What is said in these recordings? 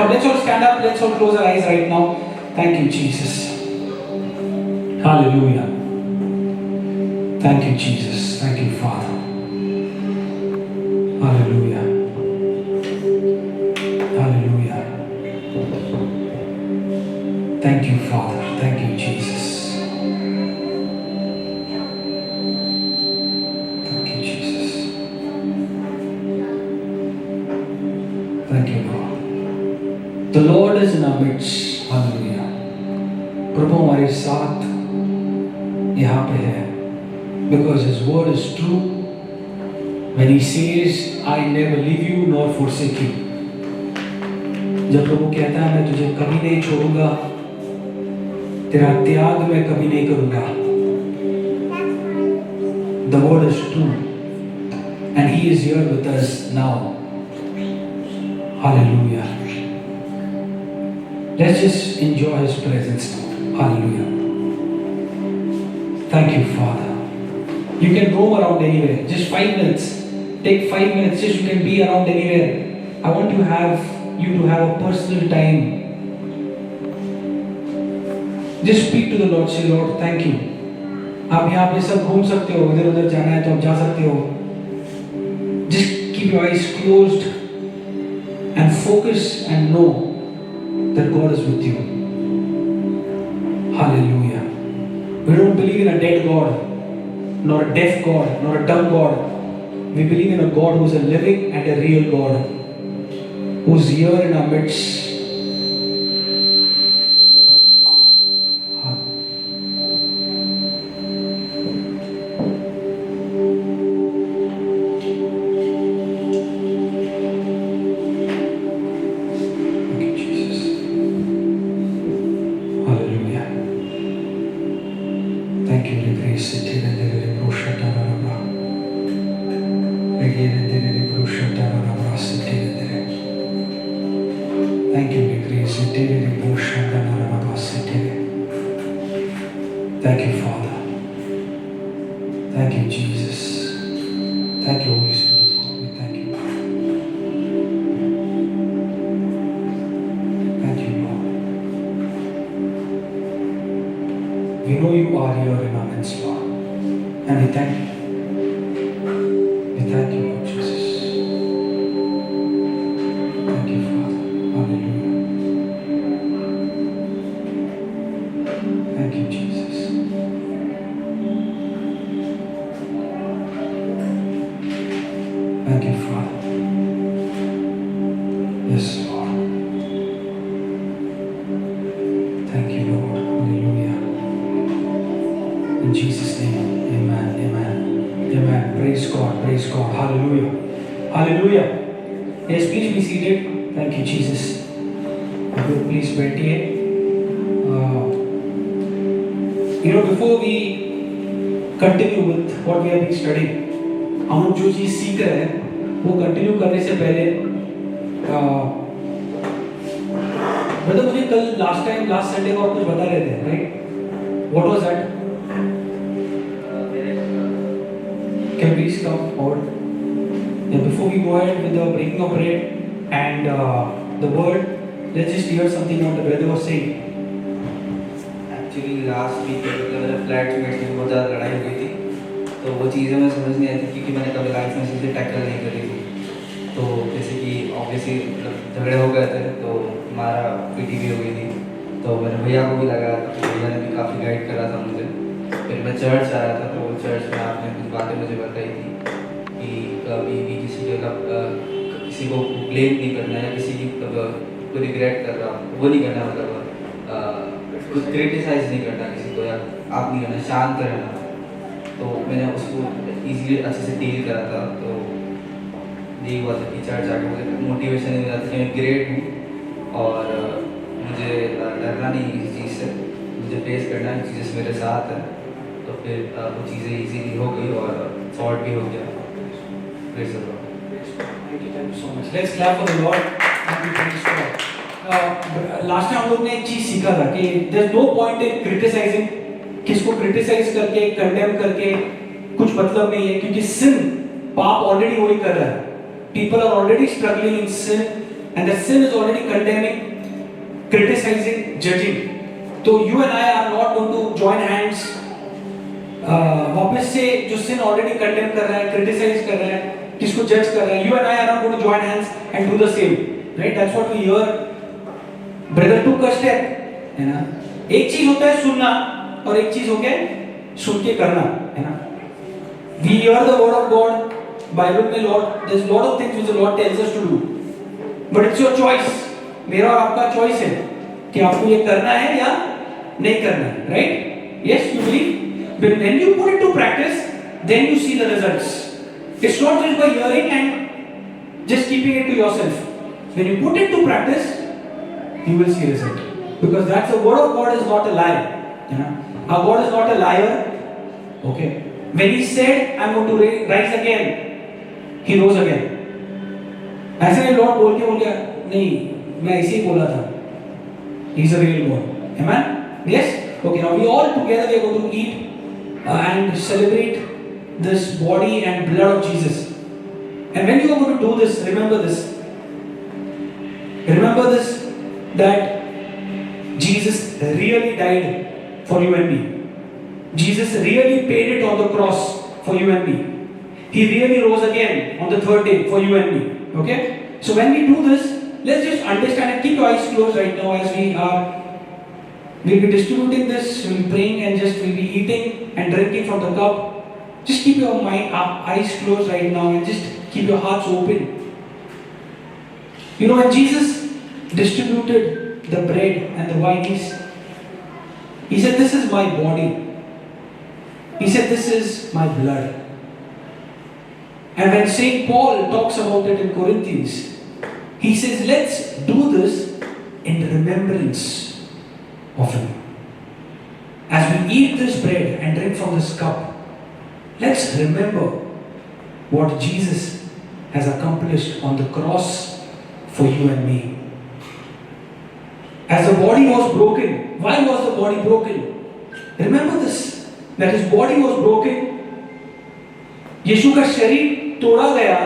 Come, let's all stand up. Let's all close our eyes right now. Thank you, Jesus. Hallelujah. Thank you, Jesus. Thank you, Father. Hallelujah. Hallelujah. Thank you, Father. Thank you, Jesus. Thank you, Jesus. Thank you, Lord. The Lord is in our midst. Hallelujah. प्रभु हमारे साथ यहाँ पे है. Because His word is true. When He says, I never leave you nor forsake you. जब प्रभु कहता है मैं तुझे कभी नहीं छोड़ूंगा, तेरा त्याग मैं कभी नहीं करूंगा. The word is true. And He is here with us now. Hallelujah. Let's just enjoy His presence now. Hallelujah. Thank you, Father. You can roam around anywhere. Just 5 minutes. Take 5 minutes. Just you can be around anywhere. I want you to have a personal time. Just speak to the Lord. Say, Lord, thank you. आप यहाँ पे सब घूम सकते हो. इधर उधर जाना है तो आप जा सकते हो. Just keep your eyes closed and focus and know that God is with you. Hallelujah. We don't believe in a dead God, nor a deaf God, nor a dumb God. We believe in a God who is a living and a real God, who is here in our midst. Thank you, grace. Thank you, Father. Thank you, Jesus. Thank you, Holy Spirit. We thank you. Thank you, Lord. We know you are here in our midst, Lord. And we thank you. We thank you, Lord Jesus. Thank you, Father. Hallelujah. Thank you, Jesus. Thank you, Father. Yes, Lord. Thank you, Lord. Hallelujah. In Jesus' name, amen, amen, amen. Praise God, praise God. Hallelujah. Hallelujah. Yes, please be seated. Thank you, Jesus. Please बैठिए. Before we continue with what we have been studying, हम लोग जो चीज़ सीख रहे हैं वो continue करने से पहले मतलब मुझे कल लास्ट संडे को आप कुछ बता रहे थे, right? What was that? Can you please come forward? Yeah, before we go ahead with the breaking of bread and the word, let's just hear something what the brother was saying. Actually last week मेरे flatmates में बहुत ज़्यादा लड़ाई हुई थी, तो वो चीज़ें मैं समझ नहीं आई थी क्योंकि मैंने कभी लाइफ में चीज़ें टैकल नहीं करी थी. तो जैसे कि ऑब्वियसली झगड़े हो गए थे तो हमारा पीटी भी हो गई थी. तो मैंने भैया को भी लगाया था, तो भैया ने भी काफ़ी गाइड करा था मुझे. फिर मैं चर्च आया था, तो चर्च में आपने कुछ बातें मुझे बताई थी कि कभी भी किसी को ब्लेम नहीं करना है, किसी की को रिग्रेट कर रहा वो नहीं करना, मतलब कुछ क्रिटिसाइज नहीं करना किसी को, या आप नहीं करना, शांत रहना. तो मैंने उसको इजीली अच्छे से डील करा था. तो यही हुआ था कि चर्च आके मुझे मोटिवेशन मिला था कि मैं ग्रेट हूँ और मुझे डरना नहीं किसी चीज़ से, मुझे फेस करना है, चीज़ें मेरे साथ है. तो फिर वो चीज़ें इजीली हो गई और सॉर्ट भी हो गया. Praise the Lord. Thank you so much. Let's clap for the Lord. Thank you, praise God. Last time हम लोग ने एक चीज सीखा था कि there's no point in criticizing. किसको क्रिटिसाइज करके कंडेम करके कुछ मतलब नहीं है, क्योंकि सिन पाप ऑलरेडी वही कर रहा है. People are already struggling in sin and that sin is already condemning, criticizing, judging. तो you and I are not going to join hands. वापस से जो sin already condemn कर रहा है, criticize कर रहा है, किसको judge कर रहा है, you and I are not going to join hands and do the same, right? That's what we hear. Brother took a step, है ना? एक चीज होता है सुनना और एक चीज हो गया सुन के करना, है ना? We hear the word of God. Bible में Lord, there's a lot of things which the Lord tells us to do, but it's your choice. मेरा और आपका choice है कि आपको ये करना है या नहीं करना है, right? Yes, you believe. But when you put it to practice, then you see the results. It's not just by hearing and just keeping it to yourself. When you put it to practice, you will see result. Because that's the word of God is not a lie. You know? Our God is not a liar. Okay. When He said, "I'm going to rise again," He rose again. ऐसे नहीं Lord बोल गया नहीं, मैं ऐसे ही बोला था. He's a real God. Amen? Yes? Okay, now we all together we are going to eat and celebrate this body and blood of Jesus. And when you are going to do this, remember this. Remember this, that Jesus really died for you and me. Jesus really paid it on the cross for you and me. He really rose again on the third day for you and me. Okay? So when we do this, let's just understand and keep your eyes closed right now as we'll be distributing this, we'll be praying and just we'll be eating and drinking from the cup. Just keep your eyes closed right now and just keep your hearts open. You know, when Jesus distributed the bread and the wine, He said, "This is my body." He said, "This is my blood." And when St. Paul talks about it in Corinthians, he says, "Let's do this in remembrance of Him." As we eat this bread and drink from this cup, let's remember what Jesus has accomplished on the cross for you and me. As the body was broken, why was the body broken? Remember this, that His body was broken. यीशु का शरीर तोड़ा गया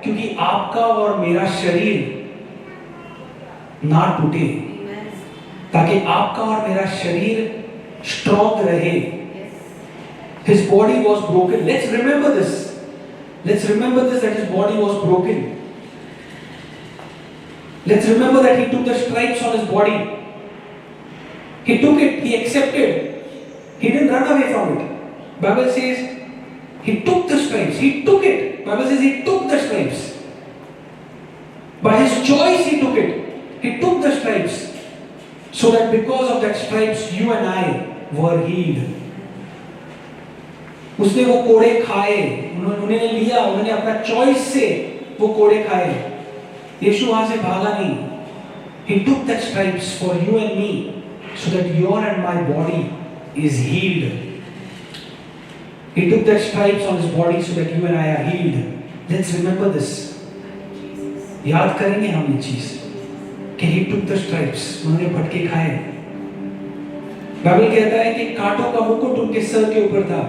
क्योंकि आपका और मेरा शरीर ना टूटे, ताकि आपका और मेरा शरीर स्ट्रॉन्ग रहे. His body was broken. Let's remember this. Let's remember this, that His body was broken. Let's remember that He took the stripes on His body. He took it, He accepted. He didn't run away from it. Bible says He took the stripes. He took it. Bible says He took the stripes. By His choice He took it. He took the stripes. So that because of that stripes, you and I were healed. उसने वो कोड़े खाए, उन्होंने लिया, उन्होंने अपना choice से वो कोड़े खाए. यीशु वहां से भागा नहीं. He took that stripes for you and me, so that your and my body is healed. He took that stripes on His body so that you and I are healed. Let's remember this. याद करेंगे हम ये चीज कि He took the stripes. उन्होंने फटके खाए. Bible कहता है कि कांटों का मुकुट उनके सर के ऊपर था.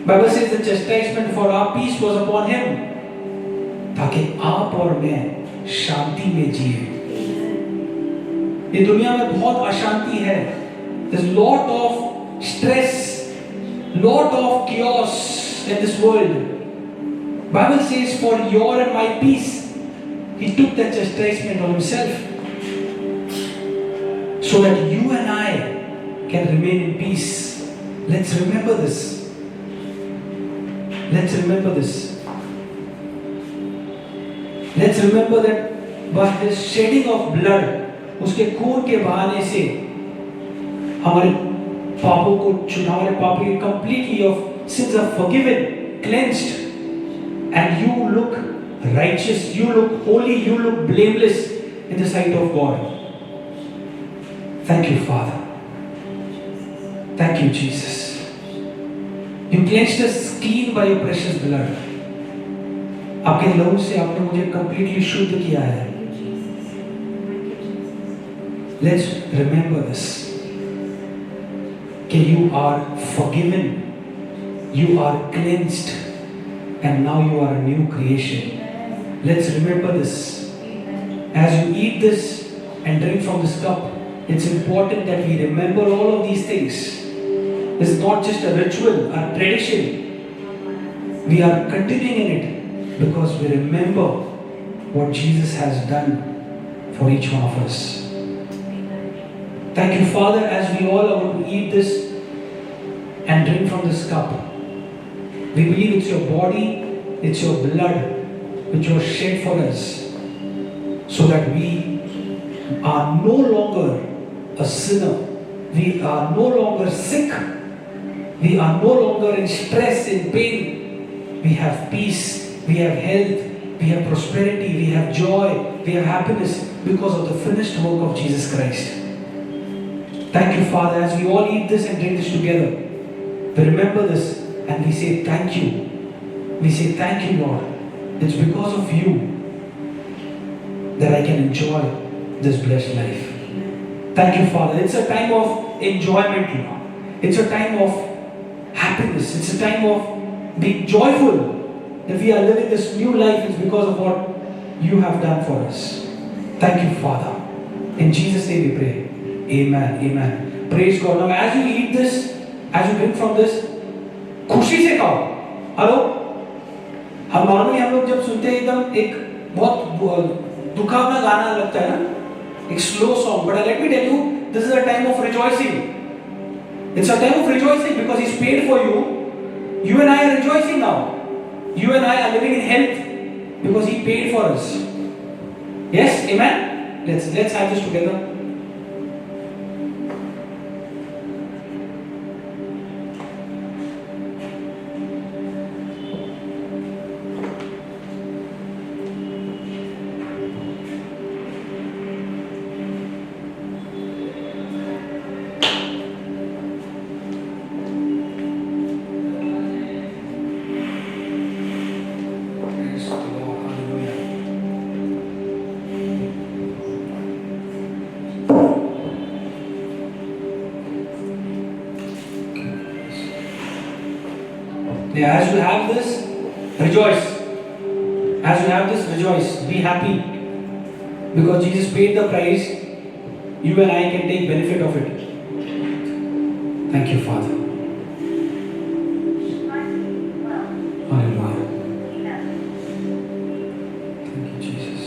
Bible says the chastisement for our peace was upon Him, ताकि आप और मैं शांति में जिए. ये दुनिया में बहुत अशांति है. There's lot of stress, lot of chaos in this world. Bible says for your and my peace, He took that chastisement on Himself, so that you and I can remain in peace. Let's remember this. Let's remember this. Let's remember that by the shedding of blood, उसके खून के बहाने से हमारे पापों को हमारे पापों के completely of sins are forgiven, cleansed, and you look righteous, you look holy, you look blameless in the sight of God. Thank you, Father. Thank you, Jesus. You cleansed us clean by your precious blood. आपके लहू से आपने मुझे completely शुद्ध किया है. Let's remember this. कि you are forgiven, you are cleansed, and now you are a new creation. Let's remember this. as you eat this and drink from this cup, it's important that we remember all of these things. This is not just a ritual, a tradition. We are continuing in it because we remember what Jesus has done for each one of us. Thank you, Father, as we all are going to eat this and drink from this cup. We believe it's your body, it's your blood which was shed for us, so that we are no longer a sinner. We are no longer sick. We are no longer in stress, in pain. We have peace, we have health, we have prosperity, we have joy, we have happiness because of the finished work of Jesus Christ. Thank you, Father, as we all eat this and drink this together. We remember this and we say thank you. We say thank you, Lord. It's because of you that I can enjoy this blessed life. Thank you, Father. It's a time of enjoyment, Lord. It's a time of happiness. It's a time of being joyful that we are living this new life. It's because of what you have done for us. Thank you, Father. In Jesus' name we pray. Amen. Amen. Praise God. Now, as you eat this, as you drink from this, खुशी से खाओ. Hello. हम normally हम लोग जब सुनते हैं एकदम एक बहुत दुखावना गाना लगता है ना, एक slow song. But let me tell you, this is a time of rejoicing. It's a time of rejoicing because He's paid for you. You and I are rejoicing now. You and I are living in health because He paid for us. Yes, amen. Let's have this together. As you have this, rejoice. As you have this, rejoice. Be happy. Because Jesus paid the price, you and I can take benefit of it. Thank you, Father. Hallelujah. Thank you, Jesus.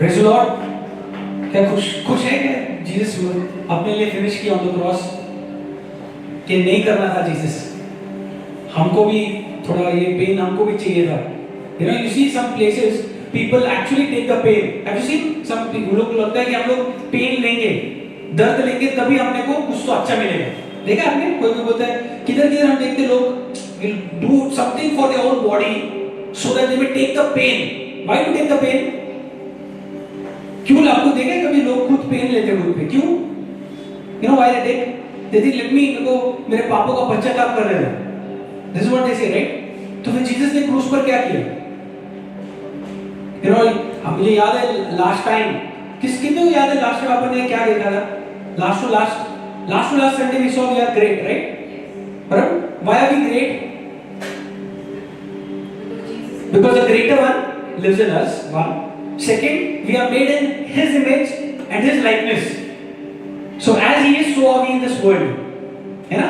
Praise the Lord. क्या खुश है क्या Jesus अपने लिए finish किया on the cross? कि नहीं करना था जीसस, हमको भी थोड़ा ये पेन हमको भी चाहिए था. You see some places people actually take the pain. Have you seen some people? लोग लगता है कि हम लोग पेन लेंगे, दर्द लेंगे तभी हमने को कुछ तो अच्छा मिलेगा. देखा आपने? कोई बोलता है किधर किधर हम देखते लोग will do something for their own body so that they may take the pain. Why to take the pain? क्यों आपको देखे कभी लोग खुद पेन लेते खुद पे? क्यों? You know why they take? They think let me go मेरे पापों का पश्चाताप कर रहे हैं. This is what they say, right? तो फिर जीसस ने क्रूस पर क्या किया? मुझे याद है लास्ट टाइम, कितने को याद है लास्ट टाइम आपने क्या देखा था? Last to last Sunday we saw we are great, right? But why are we great? Because the greater one lives in us. One. Second, we are made in His image and His likeness. So as He is, so are we in this world. है ना?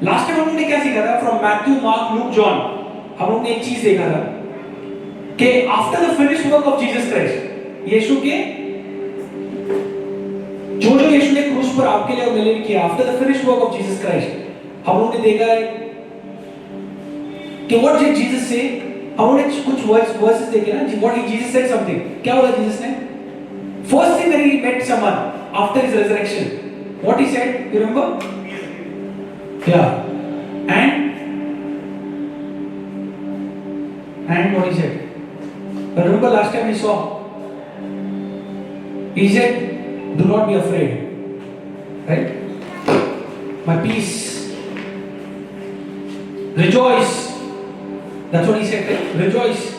Last time हम लोगों ने क्या सीखा था? From Matthew, Mark, Luke, John हम लोगों ने एक चीज देखा था कि after the finished work of Jesus Christ, यीशु के जो यीशु ने क्रूस पर आपके लिए और मेरे लिए किया, after the finished work of Jesus Christ हम लोगों ने देखा है कि व्हाट डिड जीसस से. हम लोगों ने कुछ वर्सेस देखे ना, व्हाट जीसस सेड समथिंग. क्या बोला जीसस ने? First thing when he met someone after his resurrection, what he said, you remember? And what he said? But remember last time we saw, he said, do not be afraid. Right? My peace. Rejoice. That's what he said, right? Rejoice.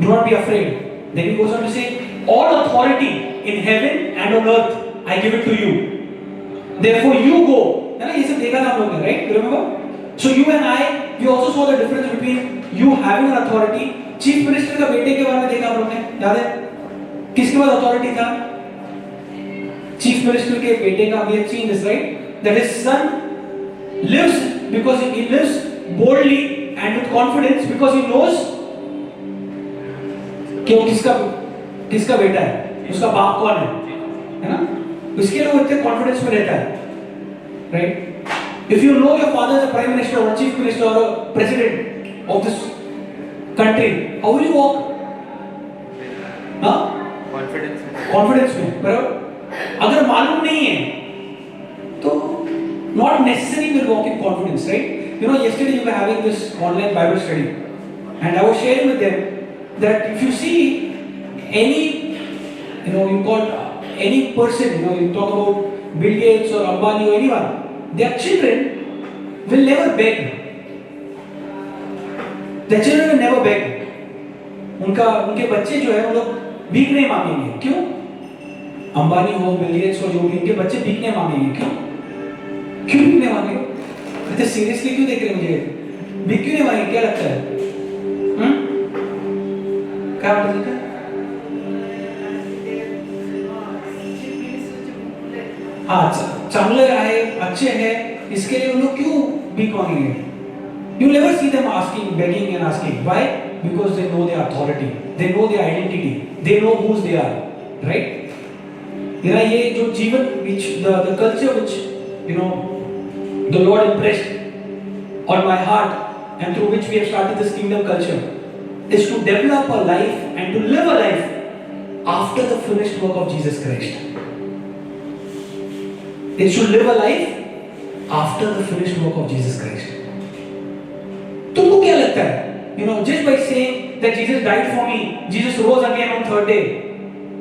Do not be afraid. Then he goes on to say, all authority in heaven and on earth, I give it to you. Therefore you go. है ना, ये सब देखा था हम लोग ने, right? You remember? So you and I, we also saw the difference between you having an authority. Chief minister का बेटे के बारे में देखा हम लोग ने, याद है? किसके पास अथॉरिटी था? चीफ मिनिस्टर के बेटे का, we have seen this, right? That his son lives because he lives boldly and with confidence because he knows कि वो किसका बेटा है, उसका बाप कौन है ना? इसके लिए वो इतने कॉन्फिडेंस में रहता है, right? If you know your father is a prime minister or a chief minister or a president of this country, how will you walk? हाँ? Confidence में, बराबर? अगर मालूम नहीं है, तो not necessarily will walk in confidence, right? You know, yesterday you were having this online Bible study, and I was sharing with them that if you see any, you know, you call any person, you know, you talk about Bill Gates or Ambani or anyone, their children will never beg. Their children will never beg. उनके बच्चे जो है वो लोग भीख नहीं मांगेंगे. क्यों? अंबानी हो, बिल गेट्स हो, जो भी उनके बच्चे भीख नहीं मांगेंगे. क्यों भीख नहीं मांगेंगे? इतने सीरियसली क्यों देख रहे हैं मुझे? भीख क्यों नहीं मांगेंगे? क्या लगता है? क्या मतलब है? हाँ, चांगले आए, अच्छे हैं, इसके लिए उन लोग क्यों भीख मांगेंगे? You never see them asking, begging and asking. Why? Because they know their authority, they know their identity, they know who they are, right? You know, ये जो जीवन which the culture which, you know, the Lord impressed on my heart and through which we have started this kingdom culture is to develop a life and to live a life after the finished work of Jesus Christ. It should live a life after the finished work of Jesus Christ. तुमको क्या लगता है? You know, just by saying that Jesus died for me, Jesus rose again on third day,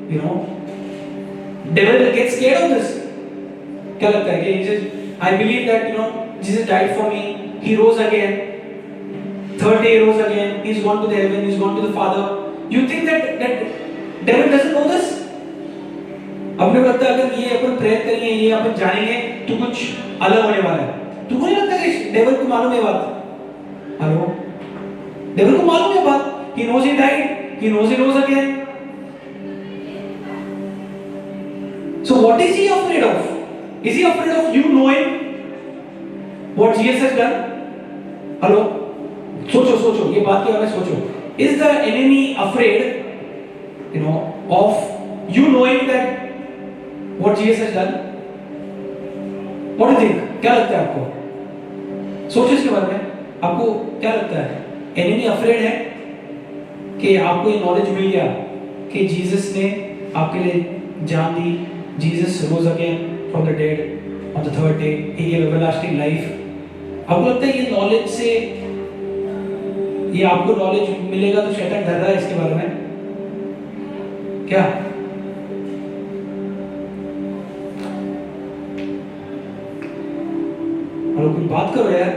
you know, devil gets scared of this. क्या लगता है कि Jesus, I believe that, you know, Jesus died for me, he rose again, third day he rose again, he's gone to the heaven, he's gone to the Father. You think that devil doesn't know this? अपने को लगता है अगर ये अपन prayer करेंगे, ये अपन जानेंगे तो कुछ अलग होने वाला है. तुमको नहीं लगता कि डेविल को मालूम है बात? हेलो, डेविल को मालूम है बात. He knows he died, he knows he rose again. So what is he afraid of? Is he afraid of you knowing what Jesus has done? Hello, सोचो ये बात के बारे में सोचो. Is the enemy afraid, you know, of you knowing that what Jesus has done? What do you think? क्या लगता है आपको? सोचो इसके बारे में. आपको क्या लगता है? एनिमी अफ्रेड है कि आपको ये नॉलेज मिल गया कि जीसस ने आपके लिए जान दी, Jesus rose again from the dead on the third day, he give everlasting life. आपको लगता है ये नॉलेज से, ये आपको नॉलेज मिलेगा तो शैतान डर रहा है इसके बारे में? क्या? और कुछ बात करो यार.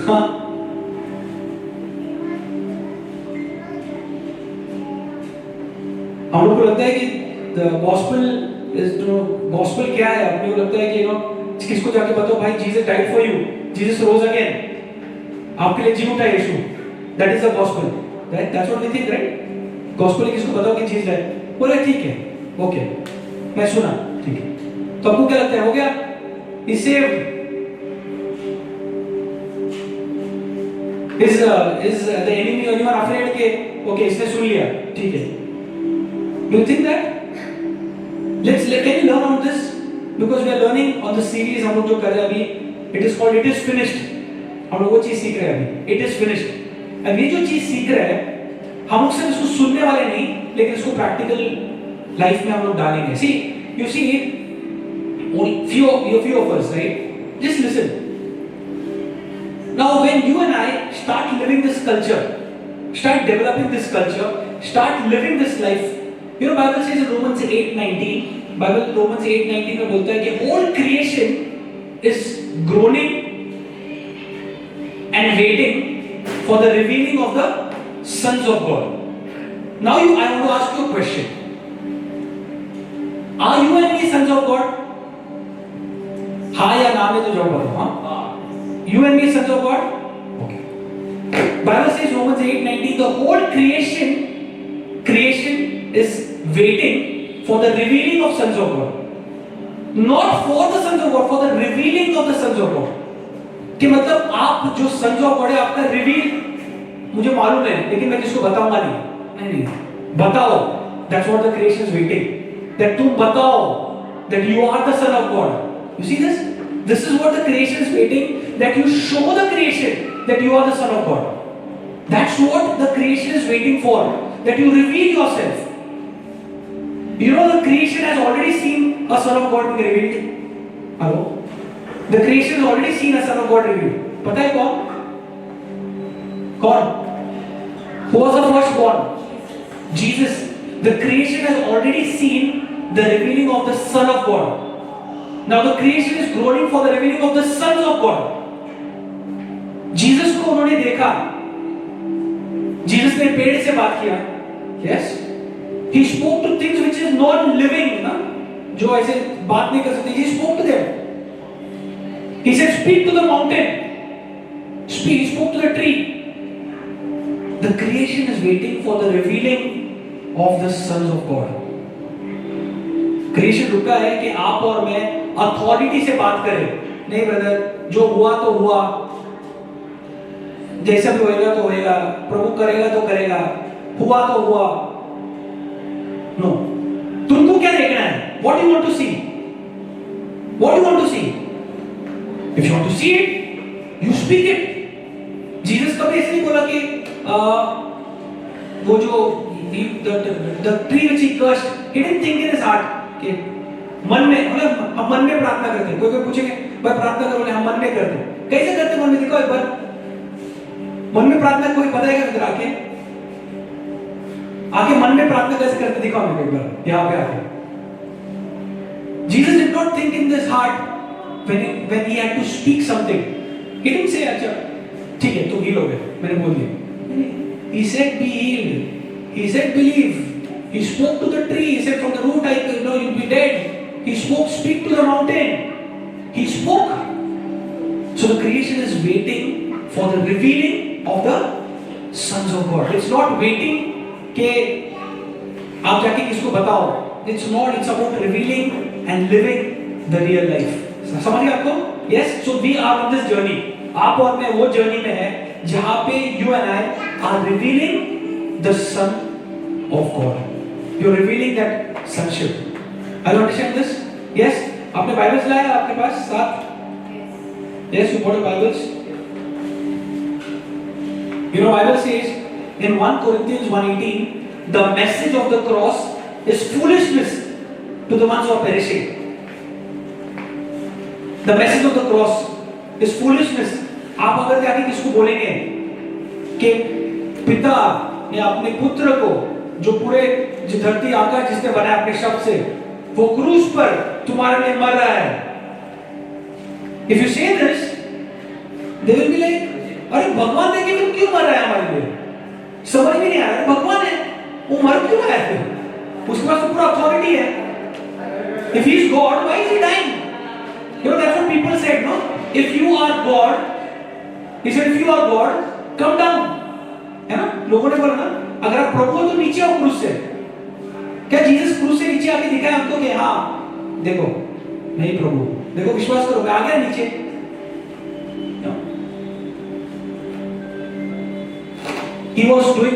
हाँ, हम लोग को लगता है कि गॉस्पेल क्या है? अपने को लगता है कि किसको जाके बताओ भाई Jesus died for you, Jesus rose again, आपके लिए जी उठा यीशु. That is the gospel, that's what we think, right? Gospel किसको बताओ कि जीसस डाइड, बोले ठीक है, ओके, मैं सुना, ठीक है. तो आपको क्या लगता है? हो गया, ही saved. Is the enemy or anyone afraid के okay इसने सुन लिया, ठीक है? Do you think that? Can you learn on this? Because we are learning on the series हम लोग जो कर रहे हैं अभी, it is called It is finished. हम लोग वो चीज सीख रहे हैं अभी, It is finished. अब ये जो चीज सीख रहे हैं, हम लोग सिर्फ इसको सुनने वाले नहीं, लेकिन इसको प्रैक्टिकल लाइफ में हम लोग डालेंगे. See, you see, few of us, right? Just listen. Now when you and I start living this culture, start developing this culture, Start living this life. You know, Bible says in Romans 8:19, Romans 8:19 में बोलता है कि whole creation is groaning and waiting for the revealing of the sons of God. Now I want to ask you a question. Are you and me sons of God? हाँ या ना में तो जवाब बताओ. हाँ. You and me sons of God? Okay. Bible says Romans 8:19, the whole creation is waiting for the revealing of sons of God. Not for the sons of God, for the revealing of the sons of God. कि मतलब आप जो sons of God है आपका reveal मुझे मालूम है लेकिन मैं किसको बताऊंगा नहीं. बताओ. That's what the creation is waiting. That तुम बताओ that you are the son of God. You see this? This is what the creation is waiting. That you show the creation that you are the son of God. That's what the creation is waiting for. That you reveal yourself. You know the creation has already seen a son of God being revealed. Hello? The creation has already seen a son of God revealed. पता है कौन? कौन? Who was the first born? Jesus. The creation has already seen the revealing of the Son of God. Now the creation is groaning for the revealing of the sons of God. Jesus को उन्होंने देखा. Jesus ने पेड़ से बात किया. Yes. He spoke to things which is non-living, ना? जो ऐसे बात नहीं कर सकते. He spoke to them. He said, "Speak to the mountain." He spoke to the tree. The creation is waiting for the revealing of the sons of God. Creation रुका है कि आप और मैं अथॉरिटी से बात करें. नहीं ब्रदर, जो हुआ तो हुआ, जैसा भी होएगा तो होएगा, प्रभु करेगा तो करेगा, हुआ तो हुआ. नो. तुमको क्या देखना है? What do you want to see? What do you want to see? If you want to see it, you speak it. Jesus कभी ऐसे नहीं बोला कि वो जो the tree which he cursed, he didn't think in his heart कि मन में, हम मन में प्रार्थना करते हैं. कोई पूछेंगे भाई प्रार्थना करो, हम मन में करते हैं. कैसे करते हैं मन में? दिखाओ एक बार. मन में प्रार्थना कोई बताएगा इधर आके? आके मन में प्रार्थना कैसे करते दिखाओ मेरे एक बार यहाँ पे आके. Jesus did not think in his heart when he had to speak something. He didn't say अच्छा ठीक है तुम हील हो गए, मैंने बोल दिया. He said be healed. He said believe. He spoke to the tree. He said from the root you'll be dead. He spoke, speak to the mountain. He spoke. So the creation is waiting for the revealing of the sons of God. It's not waiting कि आप जाके किसको बताओ. It's not. It's about revealing and living the real life. समझ गए आपको? Yes. So we are on this journey. आप और मैं वो journey में है जहाँ पे you and I are revealing the Son of God. You're revealing that sonship. Are you understand this? Yes. आपने Bibles लाया आपके पास साथ? Yes, you brought your Bibles. You know, Bible says in 1 Corinthians 1:18, the message of the cross is foolishness to the ones who are perishing. The message of the cross is foolishness. आप अगर जाके किसको बोलेंगे कि पिता ने अपने पुत्र को जो पूरे धरती आकाश जिसने बनाया अपने शब्द से, वो क्रूस पर तुम्हारे लिए मर रहा है. If you say this, they will be like, अरे भगवान ने कि क्यों मर रहा है हमारे लिए? समझ में नहीं आ रहा. भगवान है, वो मर क्यों रहा है फिर? उसके पास तो पूरा अथॉरिटी है. If he is God, why is he dying? You know, that's what people said, no? If you are God, he said, if you are God, come down. है ना? लोगों ने बोला ना, अगर आप प्रभु हो तो नीचे आओ क्रूस से. क्या जीसस क्रूस से नीचे आके दिखाया हमको कि हाँ देखो नहीं प्रभु, देखो विश्वास करो मैं आ गया नीचे. No. He was doing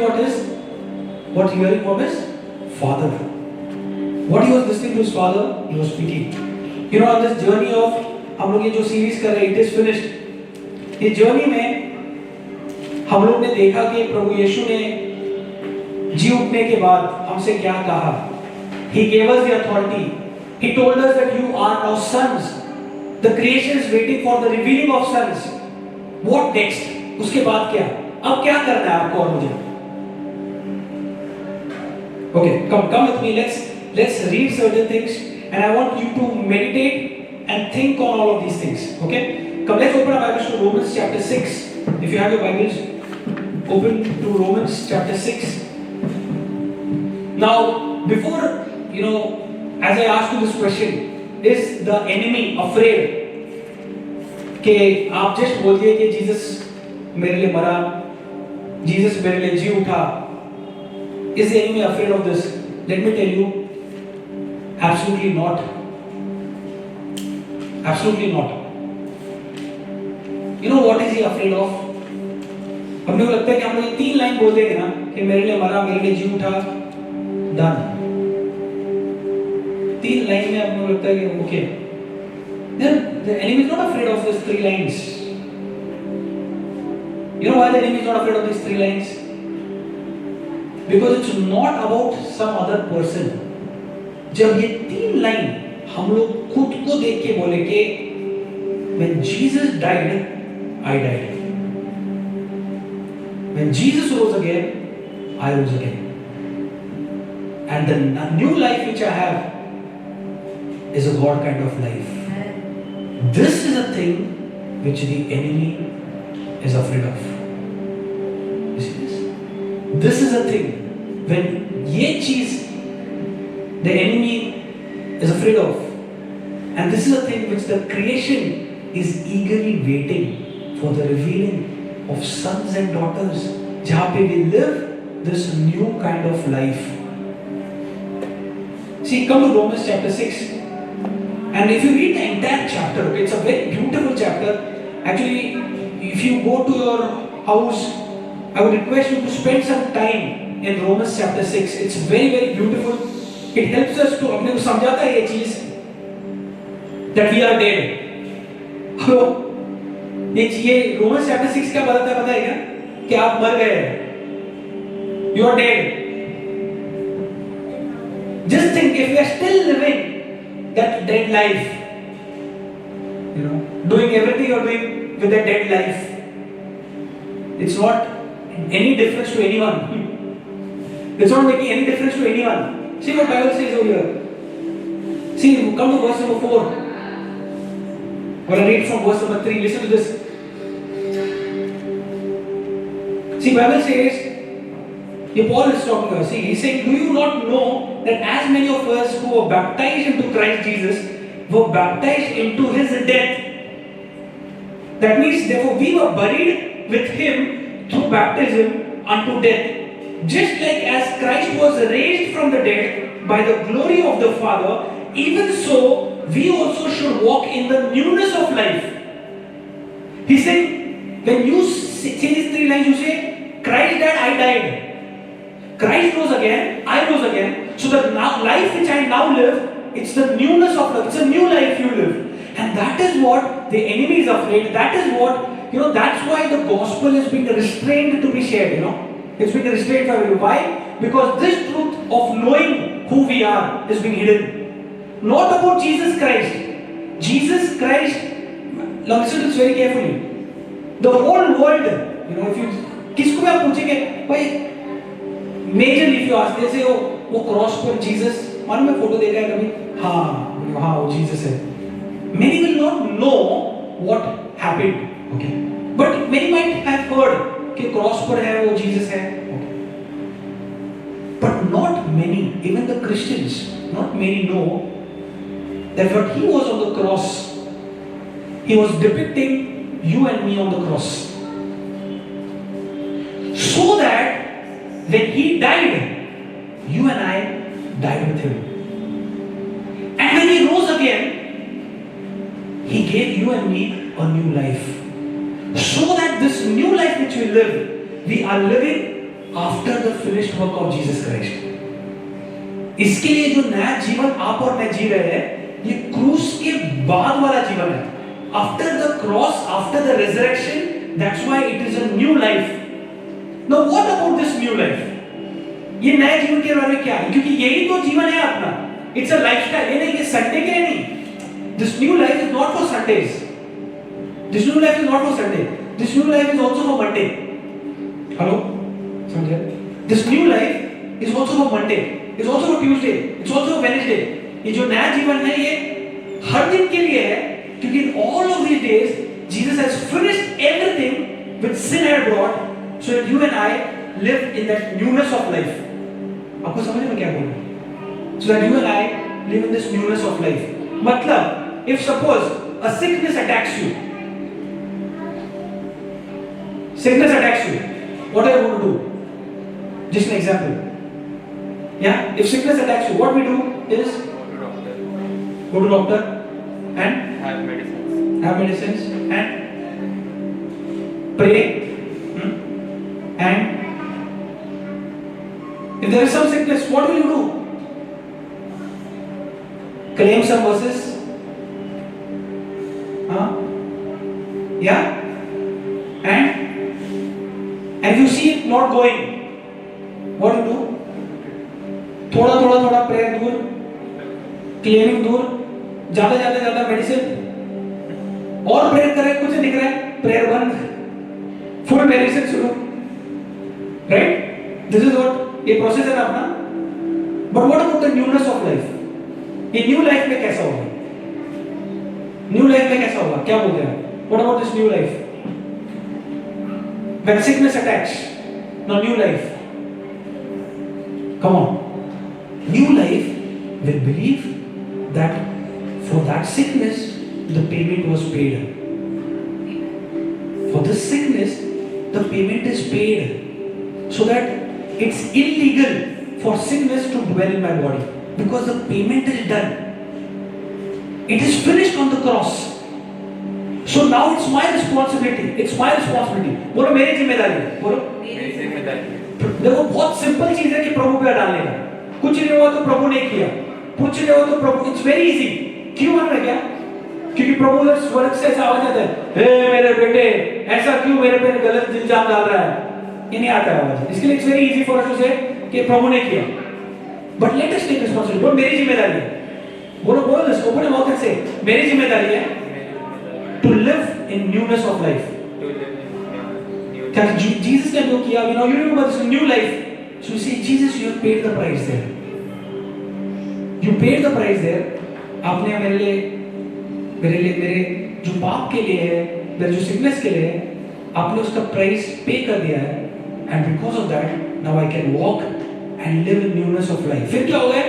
what hearing from his father. What he was listening to his father, he was speaking. You know, on this journey of हम लोग ये जो सीरीज कर रहे हैं, it is finished. ये जर्नी में हम लोग ने देखा कि प्रभु यीशु ने जी उठने के बाद हमसे क्या कहा. He gave us the authority. He told us that you are now sons. The creation is waiting for the revealing of sons. What next? उसके बाद क्या? अब क्या करना है आपको और मुझे? Okay, come with me. Let's read certain things, and I want you to meditate and think on all of these things. Okay, come. Let's open our Bibles to Romans chapter 6. If you have your Bibles, open to Romans chapter 6. Now, before as I ask you this question, is the enemy afraid? कि आप just बोलिए कि Jesus मेरे लिए मरा, Jesus मेरे लिए जी उठा. Is the enemy afraid of this? Let me tell you, absolutely not. Absolutely not. You know what is he afraid of? हमने को लगता है कि हम लोग ये 3 लाइन बोल देंगे ना कि मेरे लिए मरा, मेरे लिए जी उठा, डन. 3 लाइन में हमने को लगता है कि okay. Then the enemy is not afraid of these 3 lines. You know why the enemy is not afraid of these 3 lines? Because it's not about some other person. जब ये 3 लाइन हम लोग खुद को देख के बोले कि when Jesus died, I died. When Jesus rose again, I rose again. And the new life which I have is a God kind of life. This is a thing which the enemy is afraid of. You see this? This is a thing when ये चीज the enemy is afraid of, and this is a thing which the creation is eagerly waiting for the revealing of sons and daughters, जहाँ पे we live this new kind of life. See, come to Romans chapter 6. And if you read the entire chapter, okay, it's a very beautiful chapter. Actually, if you go to your house, I would request you to spend some time in Romans chapter 6. It's very, very beautiful. It helps us to अपने को समझाता है ये चीज that we are dead. Hello, ये Romans chapter 6 क्या बताता है क्या? कि आप मर गए हैं. You are dead. Just think, if we are still living that dead life, doing everything you're doing with that dead life, it's not any difference to anyone. It's not making any difference to anyone. See what Bible says over here. See, come to verse number 4. I'm going to read from verse number 3. Listen to this. See, Bible says, Paul is talking to us. See, he's saying, do you not know that as many of us who were baptized into Christ Jesus were baptized into his death? That means, therefore, we were buried with him through baptism unto death. Just like as Christ was raised from the dead by the glory of the Father, even so we also should walk in the newness of life. He's saying, when you say these 3 lines, you say, Christ died, I died. Christ rose again, I rose again. So the life which I now live, it's the newness of life. It's a new life you live. And that is what the enemy is afraid. That is what, that's why the gospel is being restrained to be shared, It's being restrained for you. Why? Because this truth of knowing who we are is being hidden. Not about Jesus Christ. Jesus Christ, now listen to this very carefully. The whole world, if you, किसको भी आप पूछेंगे, भाई, majorly if you ask, they say, वो cross पर Jesus, मालूम है photo देखा है कभी? हाँ, वो जीसस है. Many will not know what happened, okay? But many might have heard कि क्रॉस पर है वो जीसस है, okay? But not many, even the Christians, not many know that when he was on the cross, he was depicting you and me on the cross, so that when he died, you and I died with him. And when he rose again, he gave you and me a new life. So that this new life which we live, we are living after the finished work of Jesus Christ. इसके लिए जो नया जीवन आप और मैं जी रहे हैं, ये क्रूस के बाद वाला जीवन है. After the cross, after the resurrection, that's why it is a new life. Now what about this new life? ये नए जीवन के बारे में क्या है? क्योंकि यही तो जीवन है अपना. It's a lifestyle. ये नहीं कि संडे के लिए नहीं. This new life is not for Sundays. This new life is not for Sunday. This new life is also for Monday. Hello? समझे? This new life is also for Monday. It's also Tuesday, it's also Wednesday. ये जो नया जीवन है ये हर दिन के लिए है, क्योंकि in all of these days Jesus has finished everything which sin had brought, so that you and I live in that newness of life. आपको समझ में क्या बोल रहा हूं? So that you and I live in this newness of life. मतलब if suppose a sickness attacks you, what are you going to do? Just an example. Yeah, if sickness attacks you, what we do is go to doctor and have medicines and pray. And if there is some sickness, what will you do? Claim some verses. Yeah, and if you see it not going, what do you do? थोड़ा prayer दूर, claiming दूर, ज्यादा medicine, और prayer करें, कुछ नहीं दिख रहा है, प्रेयर बंद, फुल मेडिसिन शुरू, राइट? दिस इज व्हाट ये प्रोसेस है ना अपना। But what about the newness of life? ये न्यू लाइफ में कैसा होगा? न्यू लाइफ में कैसा होगा? क्या बोलते हैं? What about this new life? When sickness attacks, now new life. Come on. New life will believe that for that sickness, the payment was paid. For this sickness, the payment is paid. So that it's illegal for sickness to dwell in my body. Because the payment is done. It is finished on the cross. So now it's my responsibility. It's my responsibility. बोलो मेरी जिम्मेदारी है। बोलो मेरी जिम्मेदारी। देखो बहुत simple चीज है कि प्रभु पे डालने का। कुछ नहीं हुआ तो प्रभु ने किया, कुछ नहीं हुआ तो प्रभु, इट्स वेरी इजी। क्यों मालूम है क्या? क्योंकि प्रभु उधर स्वर्ग से ऐसा आवाज आता है, हे मेरे बेटे ऐसा क्यों मेरे पे गलत इल्जाम डाल रहा है? ये नहीं आता आवाज। इसके लिए it's very easy for us to say कि प्रभु ने किया। But let us take responsibility. बोलो मेरी जिम्मेदारी है। बोलो इसको, ओपन योर माउथ एंड से मेरी जिम्मेदारी है to live in newness of life. That Jesus ने जो किया, you remember this new life. So you see, Jesus, you have paid the price there. You paid the price there. आपने मेरे जो पाप के लिए है, मेरे जो सिकनेस के लिए है, आपने उसका प्राइस पे कर दिया है. And because of that, now I can walk and live in newness of life. फिर क्या होगा?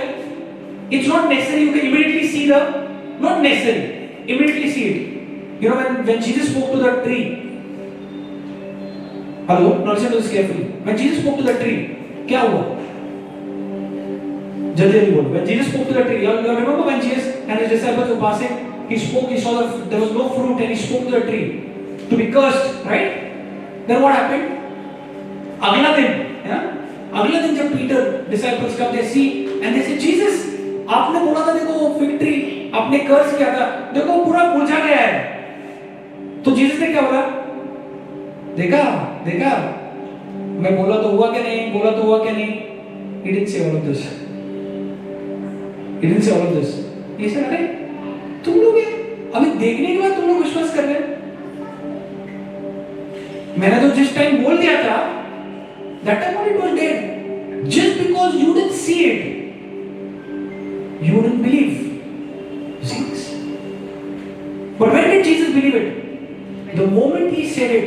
It's not necessary. You can immediately see not necessary. Immediately see it. You know when Jesus spoke to the tree. Hello, now listen to this carefully. When Jesus spoke to the tree, क्या हुआ? जल्दी बोलो. When Jesus spoke to the tree, you remember when Jesus and his disciples were passing, he spoke. He saw there was no fruit, and he spoke to the tree to be cursed, right? Then what happened? अगला दिन जब Peter disciples come, they see and they say, Jesus, आपने बोला था देखो fig tree आपने कर्स किया था, देखो पूरा मुरझा गया है. तो जीसस ने क्या बोला? देखा मैं बोला तो हुआ क्या नहीं. He didn't say all of this. ये सर अरे तुम लोग अभी देखने के बाद तुम लोग विश्वास कर रहे हैं. मैंने तो जिस टाइम बोल दिया था, that time when it was dead, just because you didn't see it, you didn't believe. You see this? But when did Jesus believe it? The moment he said it,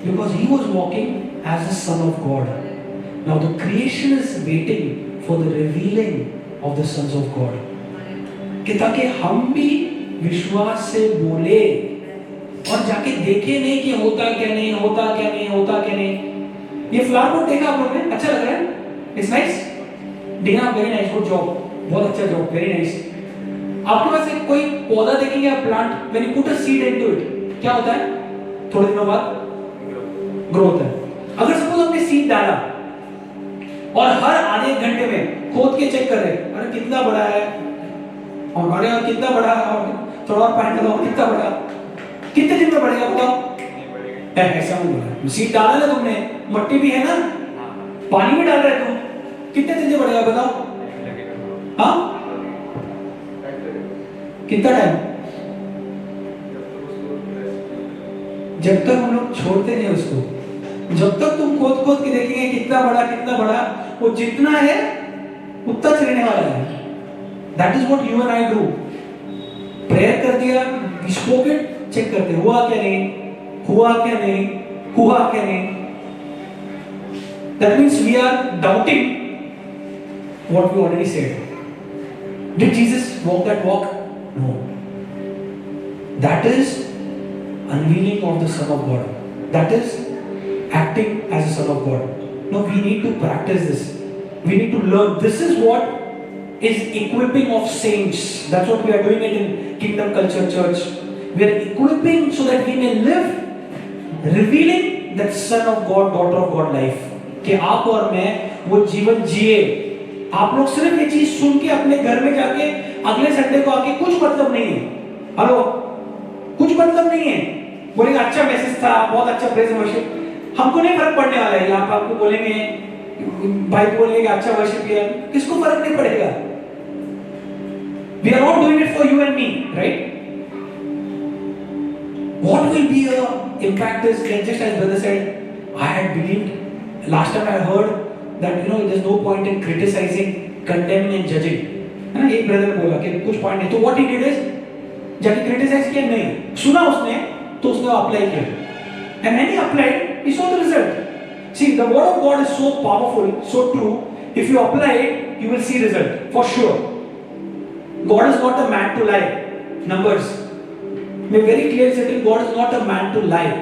because he was walking as the Son of God. Now the creation is waiting for the revealing of the sons of God. कि ताकि हम भी विश्वास से बोले और जाके देखे नहीं कि होता क्या नहीं. ये फ्लावर पॉट देखा आप लोगों ने? अच्छा लग रहा है? It's nice. Deena very nice, good job, बहुत अच्छा जॉब, वेरी नाइस. आपके पास एक कोई पौधा देखेंगे आप, plant, when you put a seed into it, क्या होता है? थोड़े दिनों बाद ग्रो होता है. अगर सपोज हमने सीड डाला और हर आधे घंटे में खोद के चेक कर रहे, अरे कितना बड़ा है, और अरे कितना बड़ा है, और थोड़ा और पानी डालो, कितना बड़ा, कितने दिन में बढ़ेगा बताओ? ऐसा नहीं बोला. सीड डाला ना तुमने, मट्टी भी है ना, पानी में डाल रहे तुम, कितने दिन से बढ़ेगा बताओ? हाँ, कितना टाइम? जब तक हम लोग छोड़ते नहीं उसको, जब तक तुम खोद के देखेंगे कितना बड़ा, वो जितना है उतना ही रहने वाला है. That is what you and I do. Prayer कर दिया, we spoke it, चेक करते हुआ क्या नहीं, हुआ क्या नहीं, हुआ क्या नहीं. That means we are doubting what we already said. Did Jesus walk that walk? No. That is unveiling of the Son of God. That is acting as a Son of God. No, we need to practice this. We need to learn. This is what is equipping of saints. That's what we are doing it in Kingdom Culture Church. We are equipping so that we may live revealing that Son of God, Daughter of God life. कि आप और मैं वो जीवन जिए. आप लोग सिर्फ ये चीज सुन के अपने घर में जाके अगले संडे को आके कुछ मतलब नहीं है. हेलो, कुछ मतलब नहीं है. बोलेंगे अच्छा मैसेज था, बहुत अच्छा प्रेज वर्शिप. हमको नहीं फर्क पड़ने वाला है. आप आपको बोलेंगे, भाई बोलेंगे अच्छा वर्शिप किया, किसको फर्क नहीं पड़ेगा. We are not doing it for you and me, right? What will be a impact is just as brother said, I had believed. Last time I heard that there's no point in criticizing, condemning and judging. है ना, एक brother ने बोला कि कुछ point नहीं. तो what he did is जाके क्रिटिसाइज किया नहीं, सुना उसने तो उसने अप्लाई किया. And when he applied, he saw the result. See, the word of God is so powerful, so true. If you apply it, you will see result for sure. God is not a man to lie. Numbers में very clear stated, God is not a man to lie.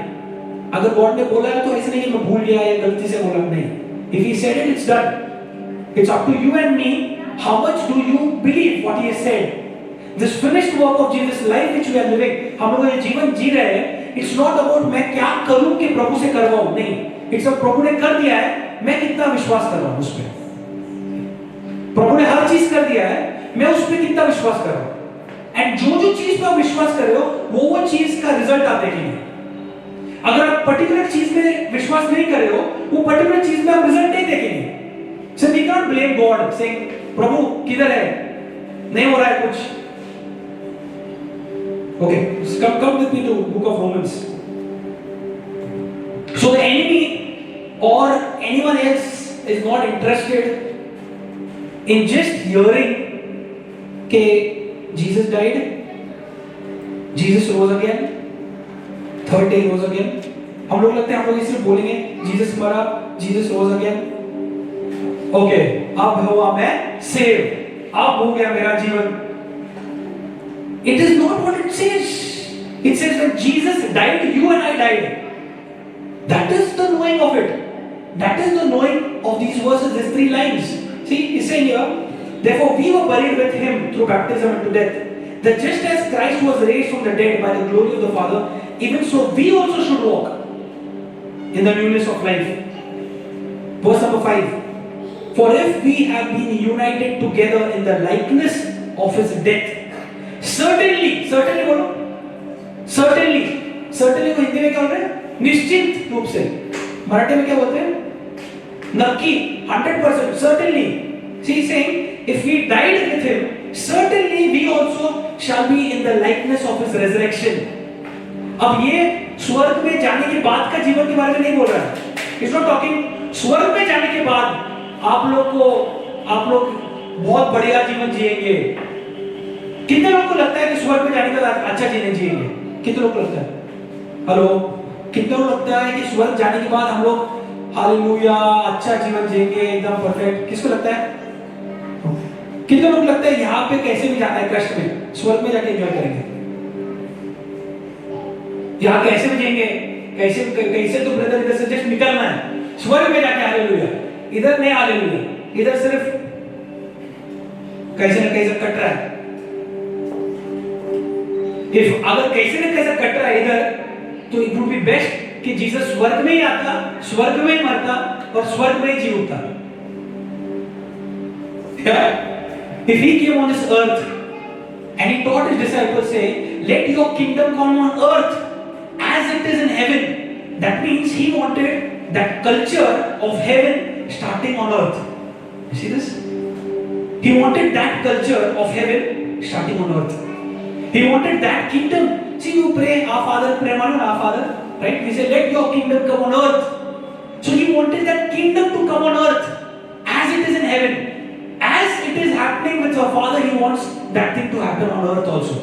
अगर God ने बोला है तो ऐसे नहीं कि मैं भूल गया या गलती से बोला, नहीं. If He said it, it's done. It's up to you and me. How much do you believe what He has said? This finished work of Jesus, life which we are living, हम लोग ये जीवन जी रहे हैं. It's not about मैं क्या करूं कि प्रभु से करवाऊं, नहीं. It's अब प्रभु ने कर दिया है, मैं कितना विश्वास कर रहा हूं उस पर. प्रभु ने हर चीज कर दिया है, मैं उस पर कितना विश्वास कर रहा हूं. एंड जो चीज पर आप विश्वास कर रहे हो वो चीज का रिजल्ट आप देखेंगे. अगर आप पर्टिकुलर चीज में विश्वास नहीं कर रहे हो, वो पर्टिकुलर चीज में आप रिजल्ट नहीं देखेंगे. So we can't blame God saying प्रभु किधर है, नहीं हो रहा है कुछ. Okay, come with me to book of Romans. So the enemy or anyone else is not interested in just hearing कि Jesus died, Jesus rose again, third day rose again. हम लोग लगते हैं हम लोग सिर्फ बोलेंगे Jesus मरा, Jesus rose again. Okay, अब हुआ मैं सेव, अब हो गया मेरा जीवन. It is not what it says. It says when Jesus died, you and I died. That is the knowing of it. That is the knowing of these verses, these 3 lines. See, he's saying here, therefore we were buried with Him through baptism into death, that just as Christ was raised from the dead by the glory of the Father, even so we also should walk in the newness of life. Verse number 5. For if we have been united together in the likeness of His death, certainly बोलो, certainly को हिंदी में क्या बोलते हैं? निश्चित रूप से. मराठी में क्या बोलते हैं? नक्की, 100%, certainly. See, he's saying, if we died with Him, certainly we also shall be in the likeness of His resurrection. अब ये स्वर्ग में जाने के बाद का जीवन के बारे में नहीं बोल रहा है. He's not talking स्वर्ग में जाने के बाद आप लोग बहुत बढ़िया जीवन जिएंगे. कितने लोगों को लगता है कि स्वर्ग में जाने के बाद अच्छा जीवन जिएंगे? कितने लोगों को लगता है? हेलो, कितने लोगों को लगता है कि स्वर्ग जाने के बाद हम लोग हालेलुया अच्छा जीवन जिएंगे एकदम परफेक्ट? किसको लगता है? कितने लोग लगता है यहाँ पे कैसे भी जाना है कष्ट में, स्वर्ग में जाके एंजॉय करेंगे? यहाँ कैसे भी जिएंगे, कैसे तो ब्रदर इधर से जस्ट निकलना है, स्वर्ग में जाके हालेलुया. इधर नहीं हालेलुया, इधर सिर्फ कैसे न कैसे कट रहा है. अगर कैसे न कैसे कट रहा है इधर, तो इट वुड बी बेस्ट कि जीसस स्वर्ग में ही आता, स्वर्ग में ही मरता और स्वर्ग में ही जी उठता. If He came on this earth and He taught His disciples, saying, "Let your kingdom come on earth as it is in heaven." That means He wanted that culture of heaven starting on earth. You see this? He wanted that culture of heaven starting on earth. He wanted that kingdom. See, you pray, Our Father, pray, Our Father, right? We say, "Let your kingdom come on earth." So He wanted that kingdom to come on earth as it is in heaven. As it is happening with your Father, He wants that thing to happen on earth also.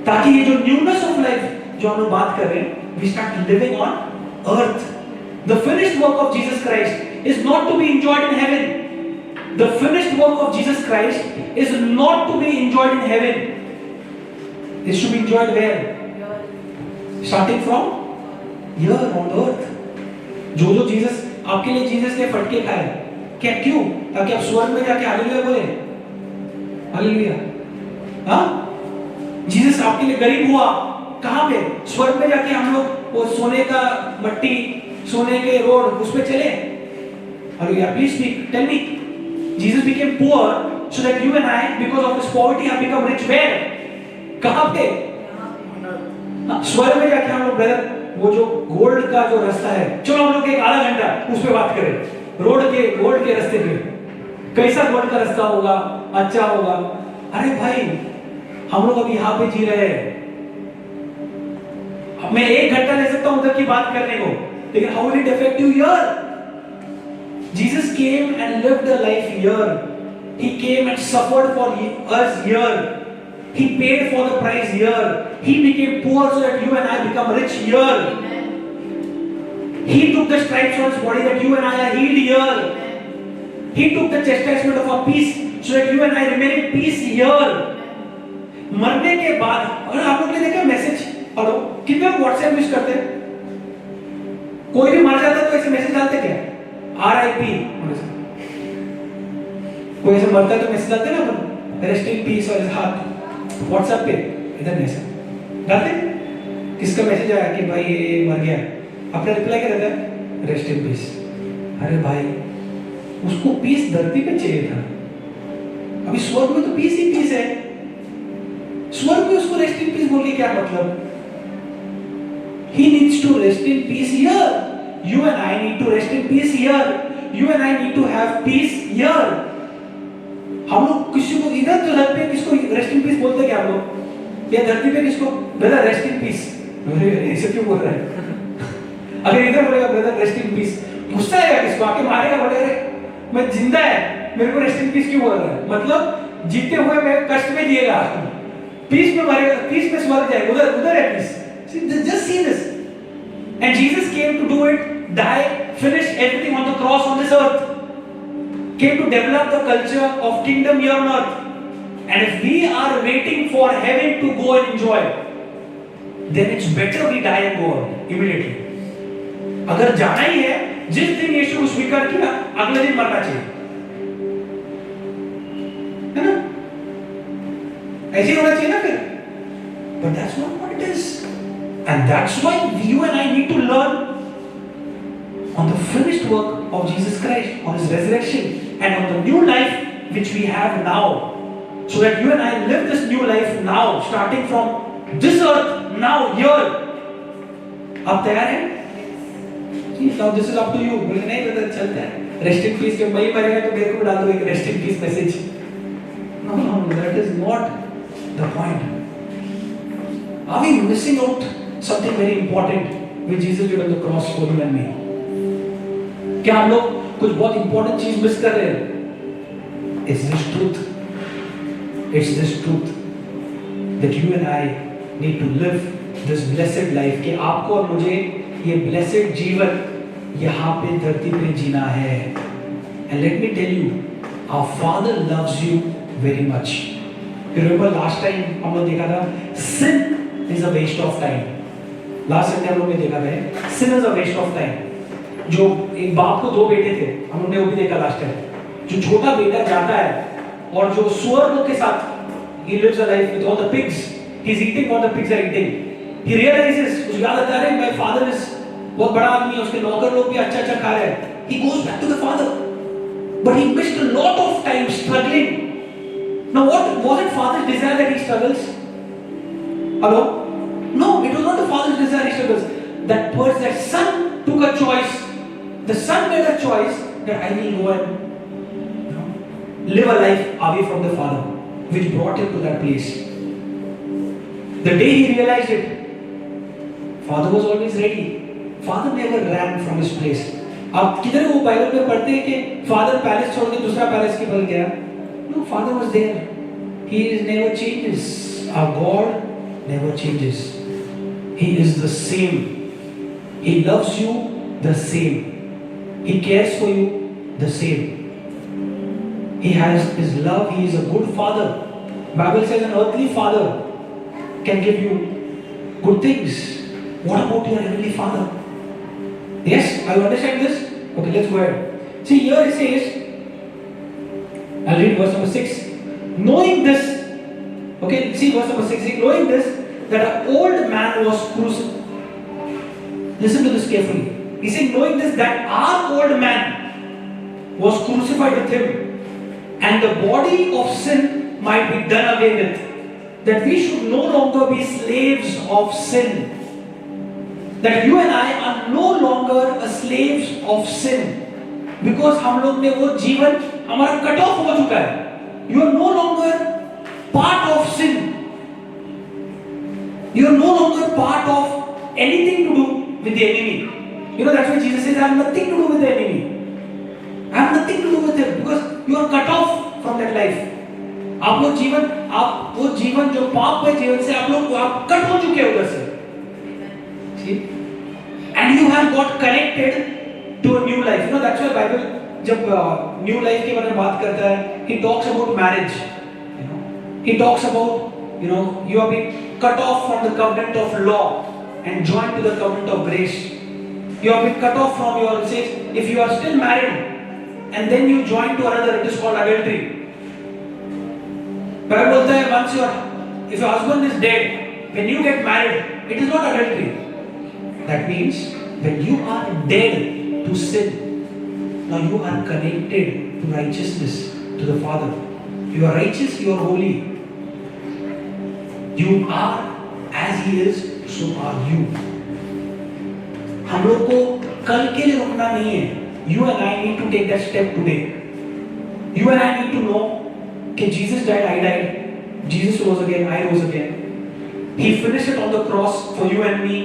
ताकि ये जो newness of life जो हम लोग बात कर रहे हैं, we start living on earth. The finished work of Jesus Christ is not to be enjoyed in heaven. The finished work of Jesus Christ is not to be enjoyed in heaven. It should be enjoyed where? Starting from here on earth. जो Jesus आपके लिए Jesus ने फटके खाए, क्या क्यों? ताकि आप स्वर्ग में जाके हालेलुया बोले। हालेलुया। हाँ? जीसस आपके लिए गरीब हुआ, कहाँ पे? स्वर्ग में जाके हम लोग वो सोने का मट्टी, सोने के रोड उस पे चले। Hallelujah. Please speak. Tell me. Jesus became poor so that you and I, because of his poverty, have become rich. Where? कहाँ पे? स्वर्ग में जाके हम लोग ब्रदर वो जो गोल्ड का जो रास्ता है, चलो हम लोग एक आधा घंटा उस पे बात करें। गोल्ड के रास्ते पे कैसा गोल्ड का रास्ता होगा, अच्छा होगा। अरे भाई हम लोग अभी यहाँ पे जी रहे हैं, मैं एक घंटा ले सकता हूँ उधर की बात करने को, लेकिन how will it affect you here? Jesus came and lived a life here. He came and suffered for us here. He paid for the price here. He became poor so that you and I become rich here. Amen. He took the stripes on his body that you and I are healed here. Amen. He took the chastisement of our peace so that you and I remain in peace here. मरने के बाद, और आप लोग ने देखा message, hello कितने लोग व्हाट्सएप यूज करते हैं? कोई भी मर जाता है तो ऐसे मैसेज डालते क्या? RIP। कोई ऐसे मरता है तो मैसेज डालते ना अपन, रेस्ट इन पीस और हाथ व्हाट्सएप पे इधर नहीं सर डालते। किसका मैसेज आया कि भाई ये मर गया, अपना रिप्लाई क्या रहता है? Rest in peace. अरे भाई उसको पीस धरती पे चाहिए था, अभी स्वर्ग में तो पीस ही पीस है। स्वर्ग में उसको रेस्ट इन पीस बोल के क्या मतलब? He needs to rest in peace here. You and I need to rest in peace here. You and I need to have peace here. हम लोग किसी को इधर तो धरती पे किसको रेस्ट इन पीस बोलते क्या हम लोग? या धरती पे किसको ब्रदर रेस्ट इन पीस? ऐसे क्यों बोल रहे हैं? अगर इधर बोलेगा ब्रदर रेस्ट इन पीस, गुस्सा आएगा किसको, आके मारेगा, बोलेगा मैं जिंदा है, मेरे को रेस्ट इन पीस क्यों बोल रहा है? मतलब जीते हुए मैं कष्ट में जिएगा, पीस में मरेगा, पीस में स्वर्ग जाएगा, उधर है piece. Just see this. And Jesus came to do it, die, finish everything on the cross on this earth. Came to develop the culture of kingdom here on earth. And if we are waiting for heaven to go and enjoy, then it's better we die and go immediately. अगर जाना ही है, जिस दिन यीशु को स्वीकार किया, अगले दिन मरना चाहिए, है ना? ऐसे होना चाहिए ना फिर? But that's not what it is. And that's why you and I need to learn on the finished work of Jesus Christ, on his resurrection, and on the new life which we have now, so that you and I live this new life now, starting from this earth, now, here. आप तैयार हैं? Now this is up to you. बोले नहीं बता चलता है। Rest in peace, जब मैं ही मरेगा तो मेरे को डाल दो एक rest in peace message. No, that is not the point. Are we missing out something very important which Jesus did on the cross for you and me? क्या हम लोग कुछ बहुत important चीज मिस कर रहे हैं? It's this truth. It's this truth that you and I need to live this blessed life. कि आपको और मुझे ये blessed जीवन यहाँ पे धरती पे जीना है. And let me tell you, our Father loves you very much. You remember last time हम लोग देखा था sin is a waste of time. Last Sunday हम लोग ने देखा था sin is a waste of time. जो एक बाप को दो बेटे थे, हम लोग ने वो भी देखा लास्ट टाइम। जो छोटा बेटा जाता है और जो सुअरों के साथ he lives a life with all the pigs. He's eating what the pigs are eating. He realizes, उसको याद आता है my father is बहुत बड़ा आदमी है, उसके नौकर लोग भी अच्छा खा रहे हैं. He goes back to the father, but he missed a lot of time struggling. Now what was it father's desire that he struggles? Hello? No, it was not the father's desire he struggles. That son took a choice. The son made a choice that I will go and live a life away from the father, which brought him to that place. The day he realized it, father was always ready. Father never ran from his place. आप किधर वो Bible में पढ़ते हैं कि father palace छोड़ के दूसरा पैलेस की बन गया? No, father was there. He is never changes. Our God never changes. He is the same. He loves you the same. He cares for you the same. He has His love. He is a good father. Bible says an earthly father can give you good things. What about your heavenly Father? Yes, I understand this. Okay, let's go ahead. See, here it says, I'll read verse number 6. Knowing this, okay, see verse number 6. Knowing this, that an old man was crucified. Listen to this carefully. He said, knowing this, that our old man was crucified with Him, and the body of sin might be done away with, that we should no longer be slaves of sin. That you and I are no longer a slaves of sin, because हम लोग ने वो जीवन हमारा cut off हो चुका है. You are no longer part of sin. You are no longer part of anything to do with the enemy. You know, that's why Jesus says, I have nothing to do with the enemy. I have nothing to do with him, because you are cut off from that life. आप वो जीवन जो पाप में जीवन से आप cut हो चुके हो उधर से. And you have got connected to a new life. You know, that's why Bible जब new life के बारे में बात करता है, he talks about marriage. You know, he talks about, you know, you have been cut off from the covenant of law and joined to the covenant of grace. You have been cut off from your, says, if you are still married and then you join to another, it is called adultery. Bible बोलता है, once if your husband is dead, when you get married, it is not adultery. That means when you are dead to sin, now you are connected to righteousness, to the Father. You are righteous, you are holy. You are as He is, so are you. हम लोग को कल के लिए रुकना नहीं है. You and I need to take that step today. You and I need to know कि Jesus died, I died. Jesus rose again, I rose again. He finished it on the cross for you and me.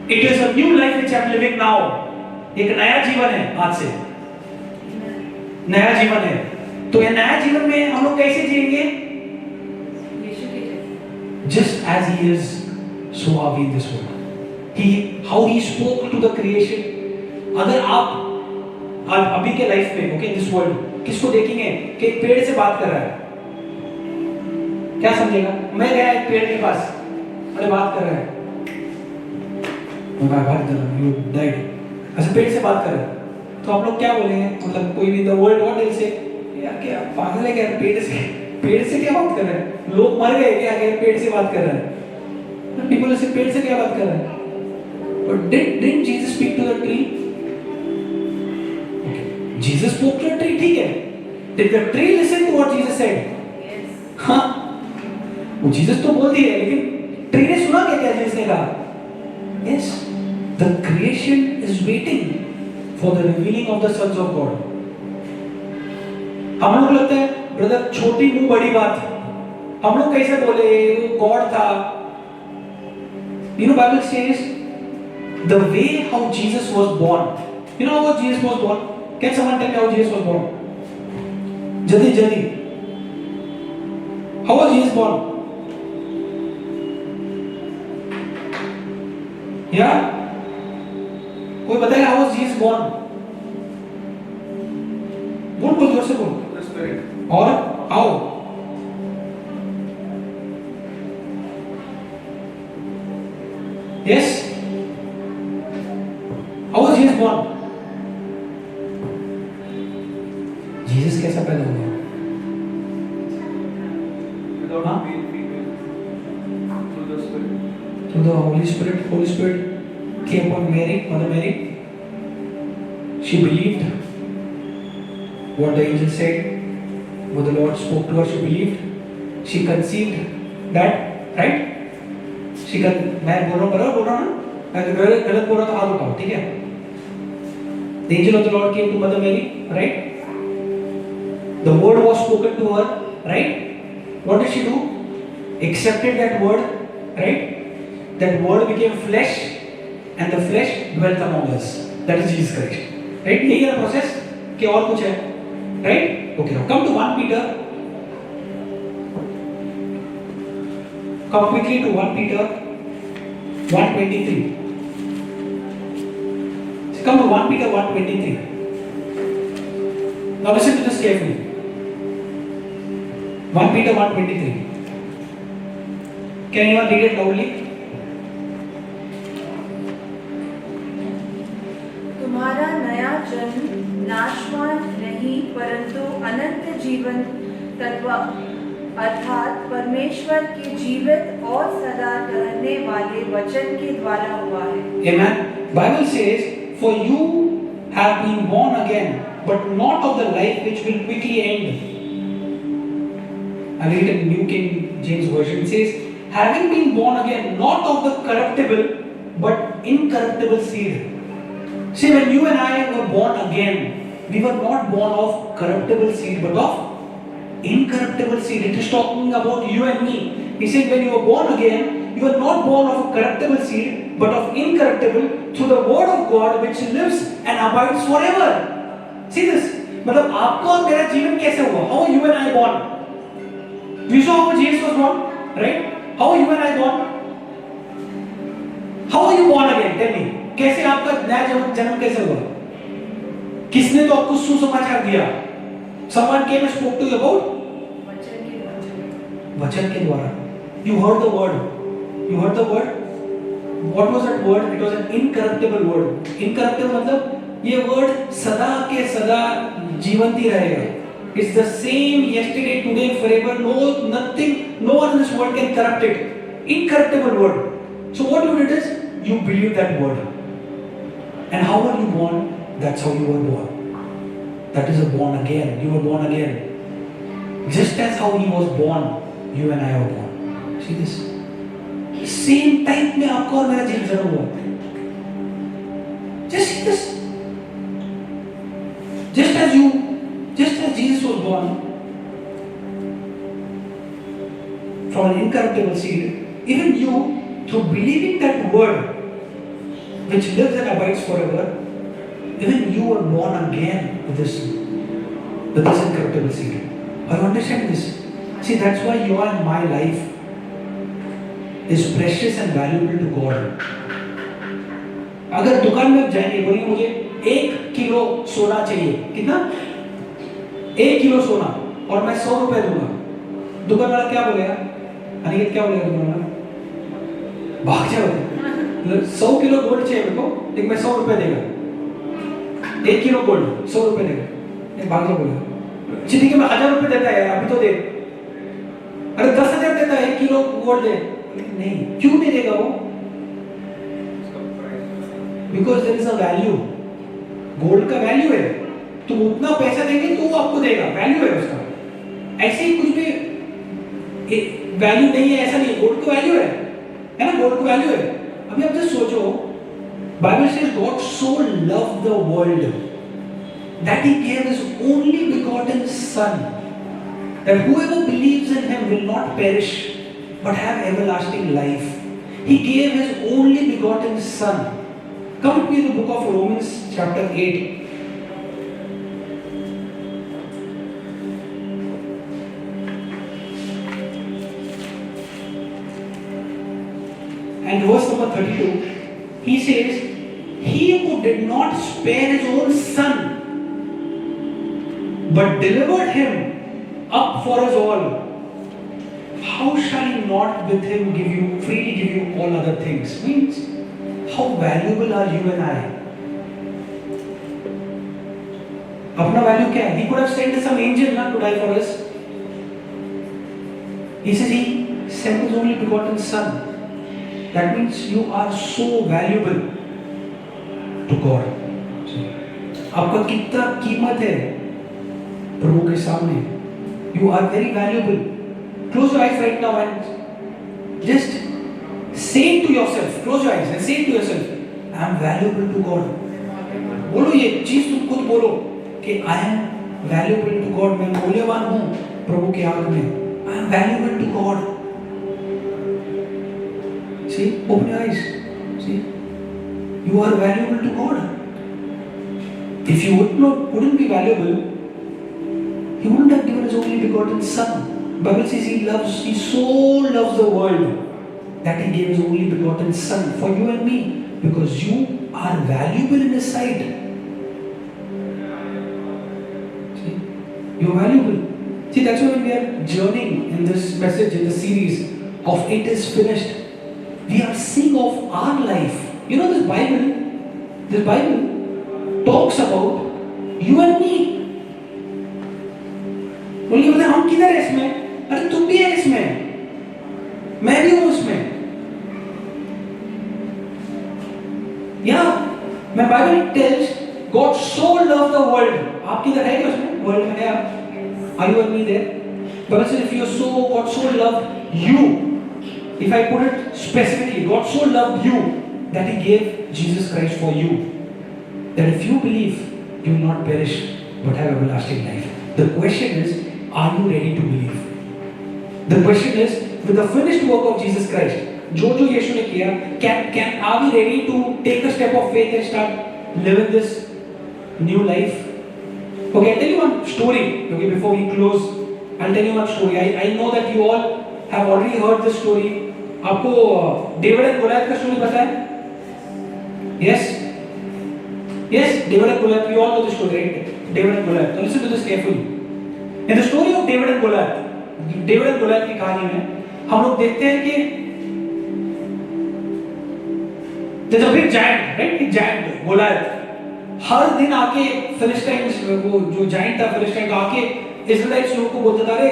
It is a new life which I am living now. एक नया जीवन है आज से. नया जीवन है. तो ये नया जीवन में हम लोग कैसे जिएंगे? Just as He is, so are we in this world. How He spoke to the creation. अगर आप अभी के लाइफ में, okay, in this world, किसको देखेंगे कि एक पेड़ से बात कर रहा है? क्या समझेगा? मैं गया एक पेड़ के पास, अरे बात कर रहा है. You died. ऐसे पेड़ से बात कर रहे हैं, तो आप लोग क्या बोलेंगे? मतलब कोई भी the world what will say? यार क्या पागल है क्या? पेड़ से क्या बात कर रहे हैं? लोग मर गए क्या? पेड़ से बात कर रहे हैं? People say पेड़ से क्या बात कर रहे हैं? But didn't Jesus speak to the tree? Okay. Jesus spoke to the tree, ठीक है? Did the tree listen to what Jesus said? Yes. हाँ, वो Jesus तो बोल दिए, लेकिन ट्री ने सुना क्या Jesus ने कहा? Yes. The creation is waiting for the revealing of the sons of God. हम लोग लगता है ब्रदर छोटी मुंह बड़ी बात. हम लोग कैसे बोले वो गॉड था? You know, Bible says the way how Jesus was born. You know how Jesus was born? Can someone tell me how Jesus was born? जल्दी. How was Jesus born? Yeah. कोई बताएगा how was Jesus born? बोल जोर से बोल. The Spirit. और how? Yes. How was Jesus born? Jesus कैसा पैदा हुआ? Without being female. Through the Spirit. Through the Holy Spirit. Holy Spirit came upon Mary, Mother Mary. She believed what the angel said, what the Lord spoke to her. She believed. She conceived that, right? मैं बोल रहा हूँ ना? मैं गलत बोल रहा तो हाथ उठाओ, ठीक है? The angel of the Lord came to Mother Mary, right? The word was spoken to her, right? What did she do? Accepted that word, right? That word became flesh, and the flesh dwelt among us. That is Jesus Christ. Right? यही है process कि और कुछ है, right? Okay, come to 1 Peter. Come quickly to 1 Peter 1:23. Come to 1 Peter 1:23. Now listen to this carefully. 1 Peter 1:23. Can anyone read it loudly? तुम्हारा नया जन्म नाशवान नहीं परंतु अनंत जीवन तत्व अर्थात परमेश्वर के जीवित और सदा रहने वाले वचन के द्वारा हुआ है. Amen. Bible says, "For you have been born again, but not of the life which will quickly end." I read in New King James Version. It says, "Having been born again, not of the corruptible, but incorruptible seed." See, when you and I were born again, we were not born of corruptible seed, but of incorruptible seed. It is talking about you and me. He said, when you were born again, you were not born of a corruptible seed, but of incorruptible through the word of God which lives and abides forever. See this? मतलब आपका और मेरा जीवन कैसे हुआ? How are you and I born? We saw how Jesus was born, right? How are you and I born? How are you born again? Tell me. कैसे आपका नया जन्म कैसे हुआ? किसने तो आपको सुसमाचार दिया? Someone came and spoke to you about वचन के द्वारा. You heard the word. You heard the word. What was that word? It was an incorruptible word. Incorruptible मतलब ये word सदा के सदा जीवंत ही रहेगा. It's the same yesterday, today, forever. Nothing. No one in this world can corrupt it. Incorruptible word. So what you did is you believe that word. And how were you born? That's how you were born. That is a born again. You were born again. Just as how he was born, you and I were born. See this? Same time में आपका और मेरा जन्म हुआ. Just see this. Just as Jesus was born from an incorruptible seed, even you, through believing that word, which lives and abides forever, even you were born again with this incorruptible seed. Are you understanding this? See, that's why your and my life is precious and valuable to God. अगर दुकान में जाएंगे, बोलेंगे मुझे 1 kilo सोना चाहिए. कितना? 1 kilo सोना और मैं 100 रुपए दूंगा. दुकान वाला क्या बोलेगा? अनिकेत क्या बोलेगा दुकान वाला? भाग जाओ. 100 किलो गोल्ड चाहिए मेरे को, लेकिन मैं 100 रुपए देगा. 1 किलो गोल्ड 100 रुपए देगा. नहीं भाग जाओ बोलेगा. ठीक है, मैं 1000 रुपए देता है यार, अभी तो दे. अरे 10,000 देता है, 1 किलो गोल्ड दे. नहीं, क्यों नहीं देगा वो? Because there is a value. Gold का वैल्यू है. तुम उतना पैसा देंगे तो वो आपको देगा. वैल्यू है उसका. ऐसे ही कुछ भी वैल्यू नहीं है ऐसा नहीं है. गोल्ड का वैल्यू है ना? गोल्ड का वैल्यू है. अभी आप जस्ट सोचो, Bible says God so loved the world that he gave his only begotten son, that whoever believes in him will not perish but have everlasting life. He gave his only begotten son. Come with me to the book of Romans chapter 8. And verse number 32, he says, he who did not spare his own son, but delivered him up for us all, how shall he not with him freely give you all other things? Means, how valuable are you and I? अपना value क्या है? He could have sent some angel not to die for us. He says he sent his only begotten son. That means you are so valuable to God. आपका कितना कीमत है प्रभु के सामने. You are very valuable. Close your eyes right now and just say to yourself, close your eyes and say to yourself, I am valuable to God. बोलो ये चीज तुम खुद बोलो कि I am valuable to God. मैं मूल्यवान हूँ प्रभु के आगे में. I am valuable to God. See, open your eyes. See, you are valuable to God. If he wouldn't be valuable, he wouldn't have given his only begotten son. Bible says he so loves the world that he gave his only begotten son for you and me, because you are valuable in his sight. See, you're valuable. See, that's why when we are journeying in this message, in the series of It Is Finished, we are seeing of our life. You know, this Bible talks about you and me. बोलिए बोले हम किधर है इसमें? अरे तुम भी है इसमें, मैं भी हूं उसमें। मैं Bible tells God so love the world. आप किधर है क्या उसमें? वर्ल्ड में है आप? Are you and me there? Bible says if you so God so loved you, if I put it specifically, God so loved you that he gave Jesus Christ for you, that if you believe you will not perish but have everlasting life. The question is, are you ready to believe? The question is, with the finished work of Jesus Christ, जो यीशु ने किया, are we ready to take a step of faith and start living this new life? Okay, I'll tell you one story. Okay, before we close, I'll tell you one story. I know that you all have already heard this story. आपको David and Goliath का story पता है? Yes, David and Goliath. We all know the story, right? David and Goliath. Now listen to this carefully. In the story of David and Goliath, David and Goliath की कहानी में हम लोग देखते हैं कि there's a big giant, right? एक giant Goliath हर दिन आके फिलिस्टाइन्स, वो जो giant था फिलिस्टाइन का, आके इजराइलिट्स लोगों को बोलता था, अरे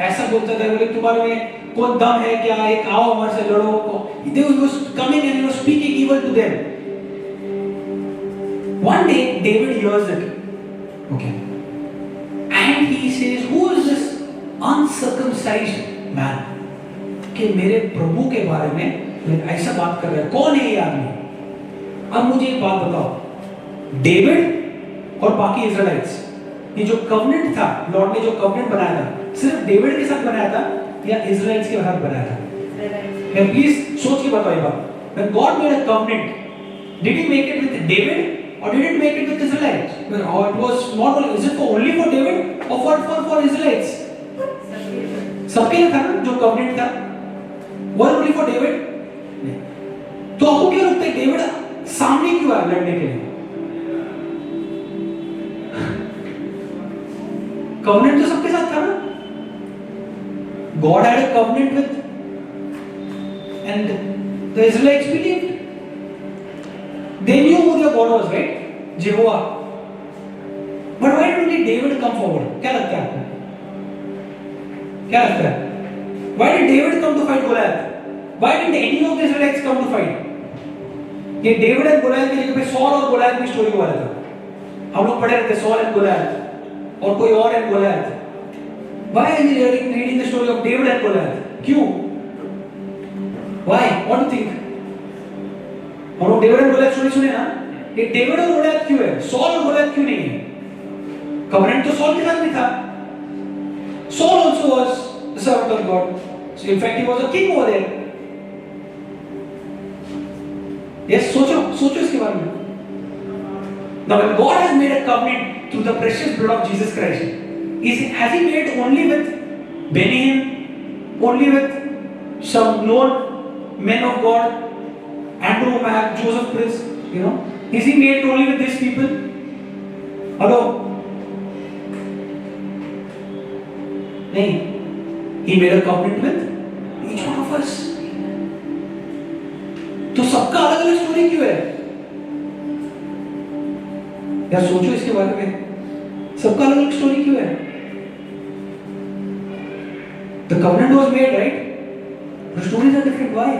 ऐसा बोलता था, बोले तुम्हारे में कौन दम है क्या, एक आओ हमारे से लड़ो। They was coming and he was speaking evil to them. One day David hears it, okay, and he says, who is this uncircumcised man कि मेरे प्रभु के बारे में ऐसा बात कर रहा है? कौन है ये आदमी? अब मुझे एक बात बताओ, डेविड और बाकी इजराइलिट्स, ये जो कवनेंट था, लॉर्ड ने जो कवनेंट बनाया था, सिर्फ डेविड के साथ बनाया था या इजराइलिट्स के साथ बनाया था? मैं प्लीज सोच के बताओ ये बात। When God made a covenant, did he make it with David or did he make it with Israelites? Or it was not only, is it for only for David or for Israelites? सबके लिए था ना जो covenant था? Was only for David? तो आपको क्या लगता है डेविड सामने क्यों आया लड़ने के लिए? कवनेंट तो सबके साथ था ना? God had a covenant with, and the Israelites believed. They knew who their God was, right? Jehovah. But why didn't David come forward? क्या लगता है आपको? क्या लगता है? Why did David come to fight Goliath? Why didn't any of the Israelites come to fight? ये David and Goliath के जगह पे सॉल और गोलियत की स्टोरी हुआ था। हम लोग पढ़े रहते सॉल एंड गोलियत और कोई और and Goliath. Why are we reading the story of David and Goliath? क्यों? Why? What do you think? हम लोग डेविड एंड गोलियत स्टोरी सुने ना? ये डेविड और गोलियत क्यों है? सॉल और गोलियत क्यों नहीं है? कवनेंट तो सॉल के साथ भी था। Saul also was the servant of God. So in fact he was a king over there. Yes, सोचो इसके बारे में। Now when God has made a covenant through the precious blood of Jesus Christ, has he made only with Benjamin, only with some known men of God, Andrew, Mac, Joseph Prince, you know? Is he made only with these people? Hello? नहीं, he made a covenant with each one of us. तो सबका अलग अलग story क्यों है? यार सोचो इसके बारे में, सबका अलग अलग स्टोरी क्यों है? The covenant was made, right? The stories are different. Why?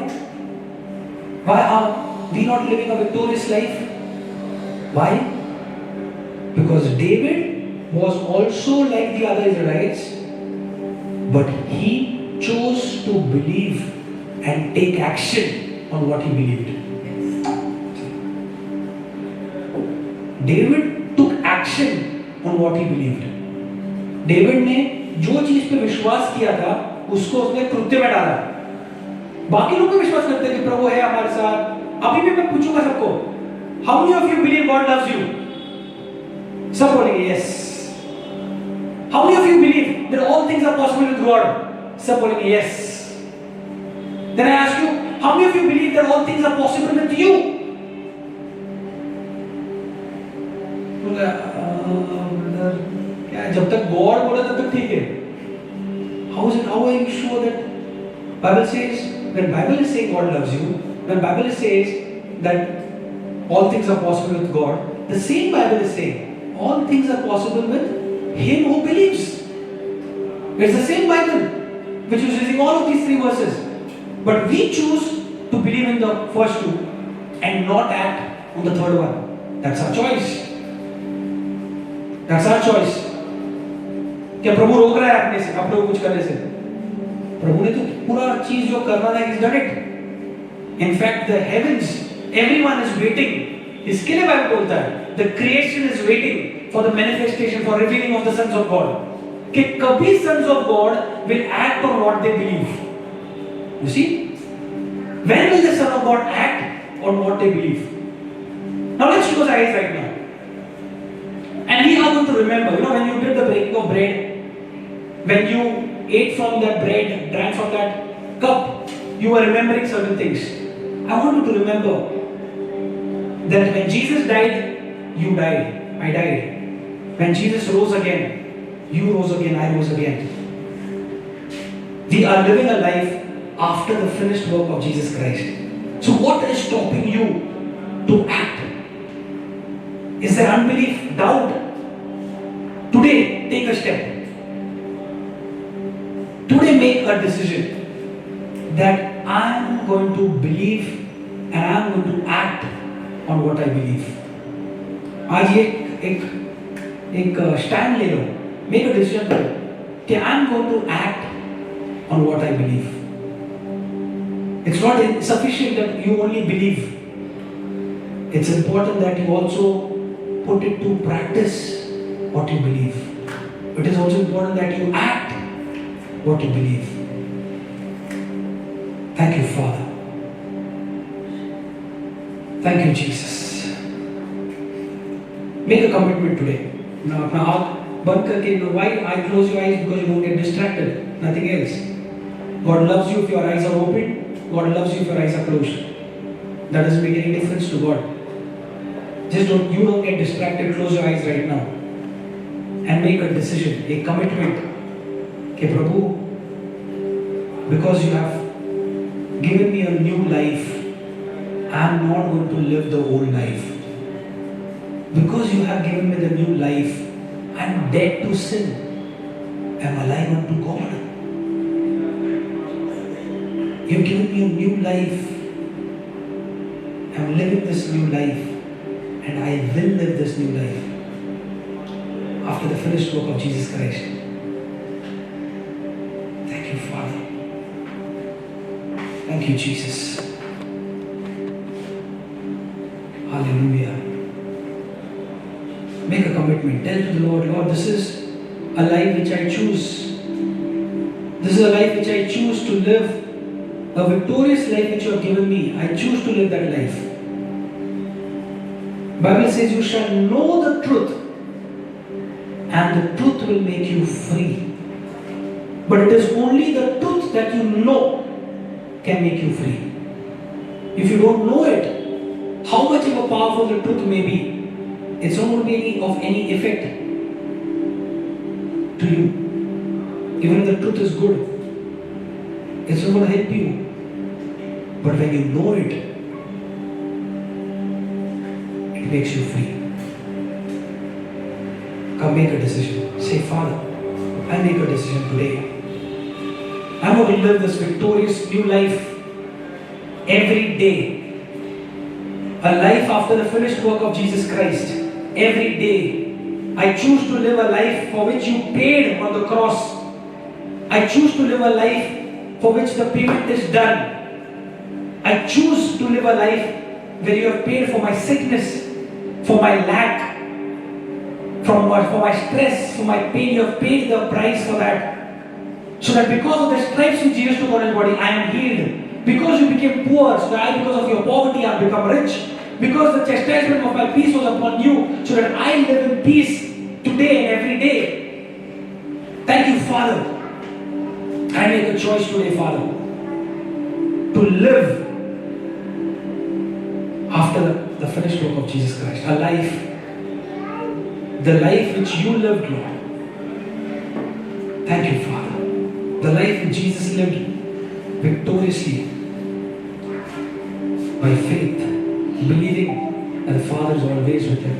Why are we not living a victorious life? Why? Because David was also like the other Israelites, but he chose to believe and take action on what he believed. David took action on what he believed. David ने जो चीज पे विश्वास किया था उसको उसने कृत्य में डाला। बाकी लोग भी विश्वास करते हैं कि प्रभु है हमारे साथ। अभी भी मैं पूछूंगा सबको, how many of you believe God loves you? सब बोलेंगे yes. How many of you believe that all things are possible with God? सब बोलेंगे yes. Then I ask you, how many of you believe that all things are possible with you? क्या जब तक God बोला तब तक ठीक है. How are you sure that Bible says, when Bible is saying God loves you, when Bible says that all things are possible with God, the same Bible is saying all things are possible with him who believes. It's the same Bible which is using all of these three verses, but we choose to believe in the first two and not act on the third one. That's our choice. That's our choice. क्या प्रभु रोक रहा है अपने से, अपने को कुछ करने से? प्रभु ने तो पूरा चीज जो करना था, he's done it. In fact, the heavens, everyone is waiting. इसके लिए बाइबल बोलता है, the creation is waiting for the manifestation, for revealing of the sons of God. कि कभी sons of God will act on what they believe. You see? When will the son of God act on what they believe? Now let's close our eyes right now. And we are going to remember, when you did the breaking of bread, when you ate from that bread, drank from that cup, you were remembering certain things. I want you to remember that when Jesus died, you died, I died. When Jesus rose again, you rose again, I rose again. We are living a life after the finished work of Jesus Christ. So what is stopping you to act? Is there unbelief, doubt? Today, take a step. Today, make a decision that I am going to believe and I am going to act on what I believe. आज एक stand ले लो, make a decision करो कि I am going to act on what I believe. It's not sufficient that you only believe. It's important that you also put it to practice what you believe. It is also important that you act what you believe. Thank you, Father. Thank you, Jesus. Make a commitment today. Now, अपना आँख बंद करके, why I close your eyes? Because you don't get distracted. Nothing else. God loves you if your eyes are open. God loves you if your eyes are closed. That doesn't make any difference to God. Just don't get distracted. Close your eyes right now and make a decision, a commitment. कि प्रभु, because you have given me a new life, I am not going to live the old life. Because you have given me the new life, I am dead to sin. I am alive unto God. You have given me a new life. I am living this new life. And I will live this new life after the finished work of Jesus Christ. Thank you, Father. Thank you, Jesus. Hallelujah. Make a commitment. Tell to the Lord, Lord, this is a life which I choose. This is a life which I choose to live. A victorious life which you have given me. I choose to live that life. Bible says you shall know the truth and the truth will make you free. But it is only the truth that you know can make you free. If you don't know it, how much of a powerful the truth may be, it's not going to be of any effect to you. Even if the truth is good, it's not going to help you. But when you know it, it makes you free. Come, make a decision. Say, Father, I make a decision today. I'm going to live this victorious new life every day. A life after the finished work of Jesus Christ. Every day. I choose to live a life for which you paid on the cross. I choose to live a life for which the payment is done. I choose to live a life where you have paid for my sickness, for my lack, for my stress, for my pain. You have paid the price for that. So that because of the stripes which Jesus took on his body, I am healed. Because you became poor, so that because of your poverty I have become rich. Because the chastisement of my peace was upon you, so that I live in peace today and every day. Thank you, Father. I make a choice today, Father, to live after the finished work of Jesus Christ. A life, the life which you lived, Lord. Thank you, Father. The life which Jesus lived victoriously by faith, believing that the Father is always with him.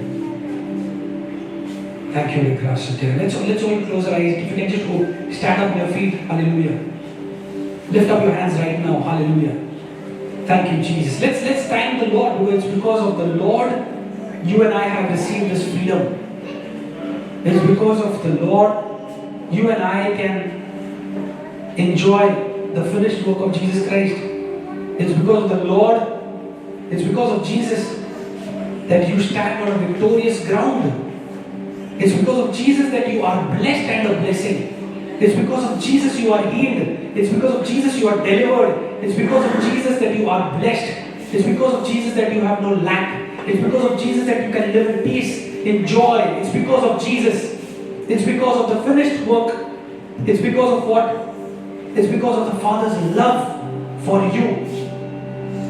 Thank you, Rick. Let's all close our eyes. If you can just go, stand up on your feet. Hallelujah. Lift up your hands right now. Hallelujah. Thank you, Jesus. Let's thank the Lord, because it's because of the Lord you and I have received this freedom. It's because of the Lord you and I can enjoy the finished work of Jesus Christ. It's because of the Lord, it's because of Jesus that you stand on a victorious ground. It's because of Jesus that you are blessed and a blessing. It's because of Jesus you are healed. It's because of Jesus you are delivered. It's because of Jesus that you are blessed. It's because of Jesus that you have no lack. It's because of Jesus that you can live in peace, in joy. It's because of Jesus. It's because of the finished work. It's because of what? It's because of the Father's love for you.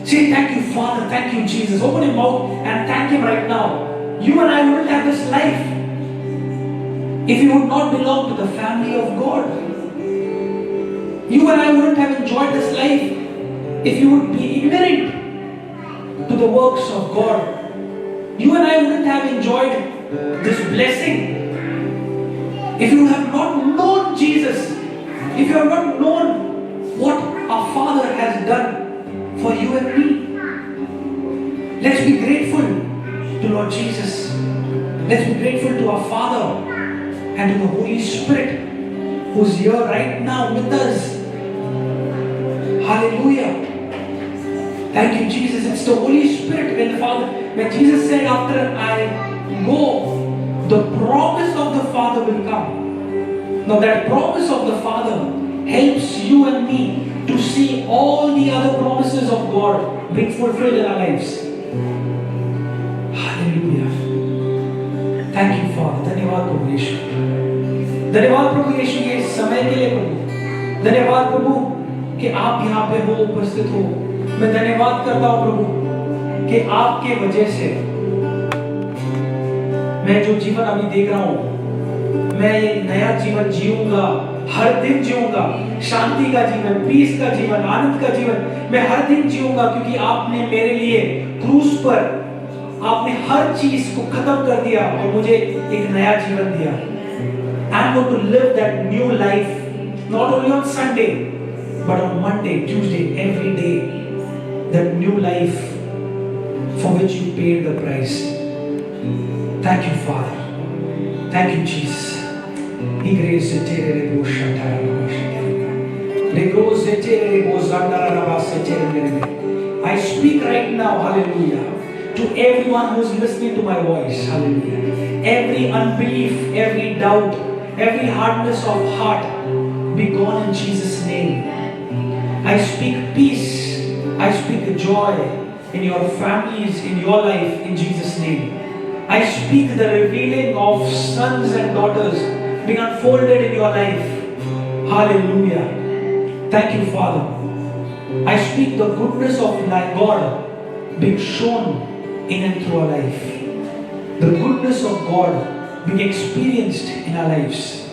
Say, thank you, Father. Thank you, Jesus. Open your mouth and thank Him right now. You and I wouldn't have this life if you would not belong to the family of God. You and I wouldn't have enjoyed this life if you would be ignorant to the works of God. You and I wouldn't have enjoyed this blessing if you have not known Jesus, if you have not known what our Father has done for you and me. Let's be grateful to Lord Jesus. Let's be grateful to our Father and to the Holy Spirit who's here right now with us. Hallelujah. Thank you, Jesus. It's the Holy Spirit. When Jesus said, after I go, the promise of the Father will come. Now that promise of the Father helps you and me to see all the other promises of God being fulfilled in our lives. Hallelujah. Thank you, Father. धन्यवाद प्रभु यीशु. धन्यवाद प्रभु यीशु ये समय के लिए प्रभु. धन्यवाद प्रभु कि आप यहाँ पे हो, उपस्थित हो. मैं धन्यवाद करता हूँ प्रभु कि आपके वजह से मैं जो जीवन अभी देख रहा हूँ, मैं ये नया जीवन जीऊंगा, हर दिन जीऊंगा, शांति का जीवन, पीस का जीवन, आनंद का जीवन मैं हर दिन जीऊंगा, क्योंकि आपने मेरे लिए क्रूस पर आपने हर चीज को खत्म कर दिया और मुझे एक नया जीवन दिया. I'm going to live that new life not only on Sunday but on Monday, Tuesday, every day. That new life for which you paid the price. Thank you, Father. Thank you, Jesus. I speak right now, hallelujah, to everyone who's listening to my voice, hallelujah. Every unbelief, every doubt, every hardness of heart be gone in Jesus' name. I speak peace, I speak joy in your families, in your life, in Jesus' name. I speak the revealing of sons and daughters being unfolded in your life. Hallelujah. Thank you, Father. I speak the goodness of God being shown in and through our life. The goodness of God being experienced in our lives.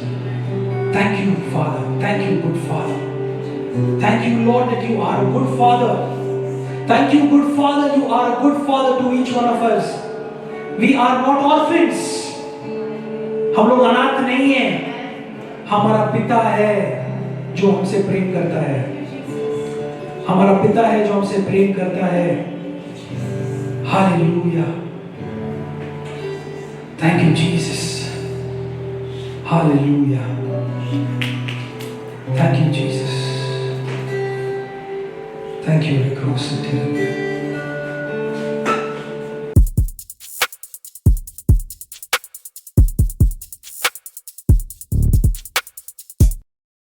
Thank you, Father. Thank you, good Father. Thank you, Lord, that you are a good Father. Thank you, good Father. You are a good Father to each one of us. We are not orphans. हम लोग अनाथ नहीं हैं. हमारा पिता है जो हमसे प्रेम करता है. हमारा पिता है जो हमसे प्रेम करता है. Hallelujah. Thank you, Jesus. Hallelujah. Thank you, Jesus. Thank you, Rick.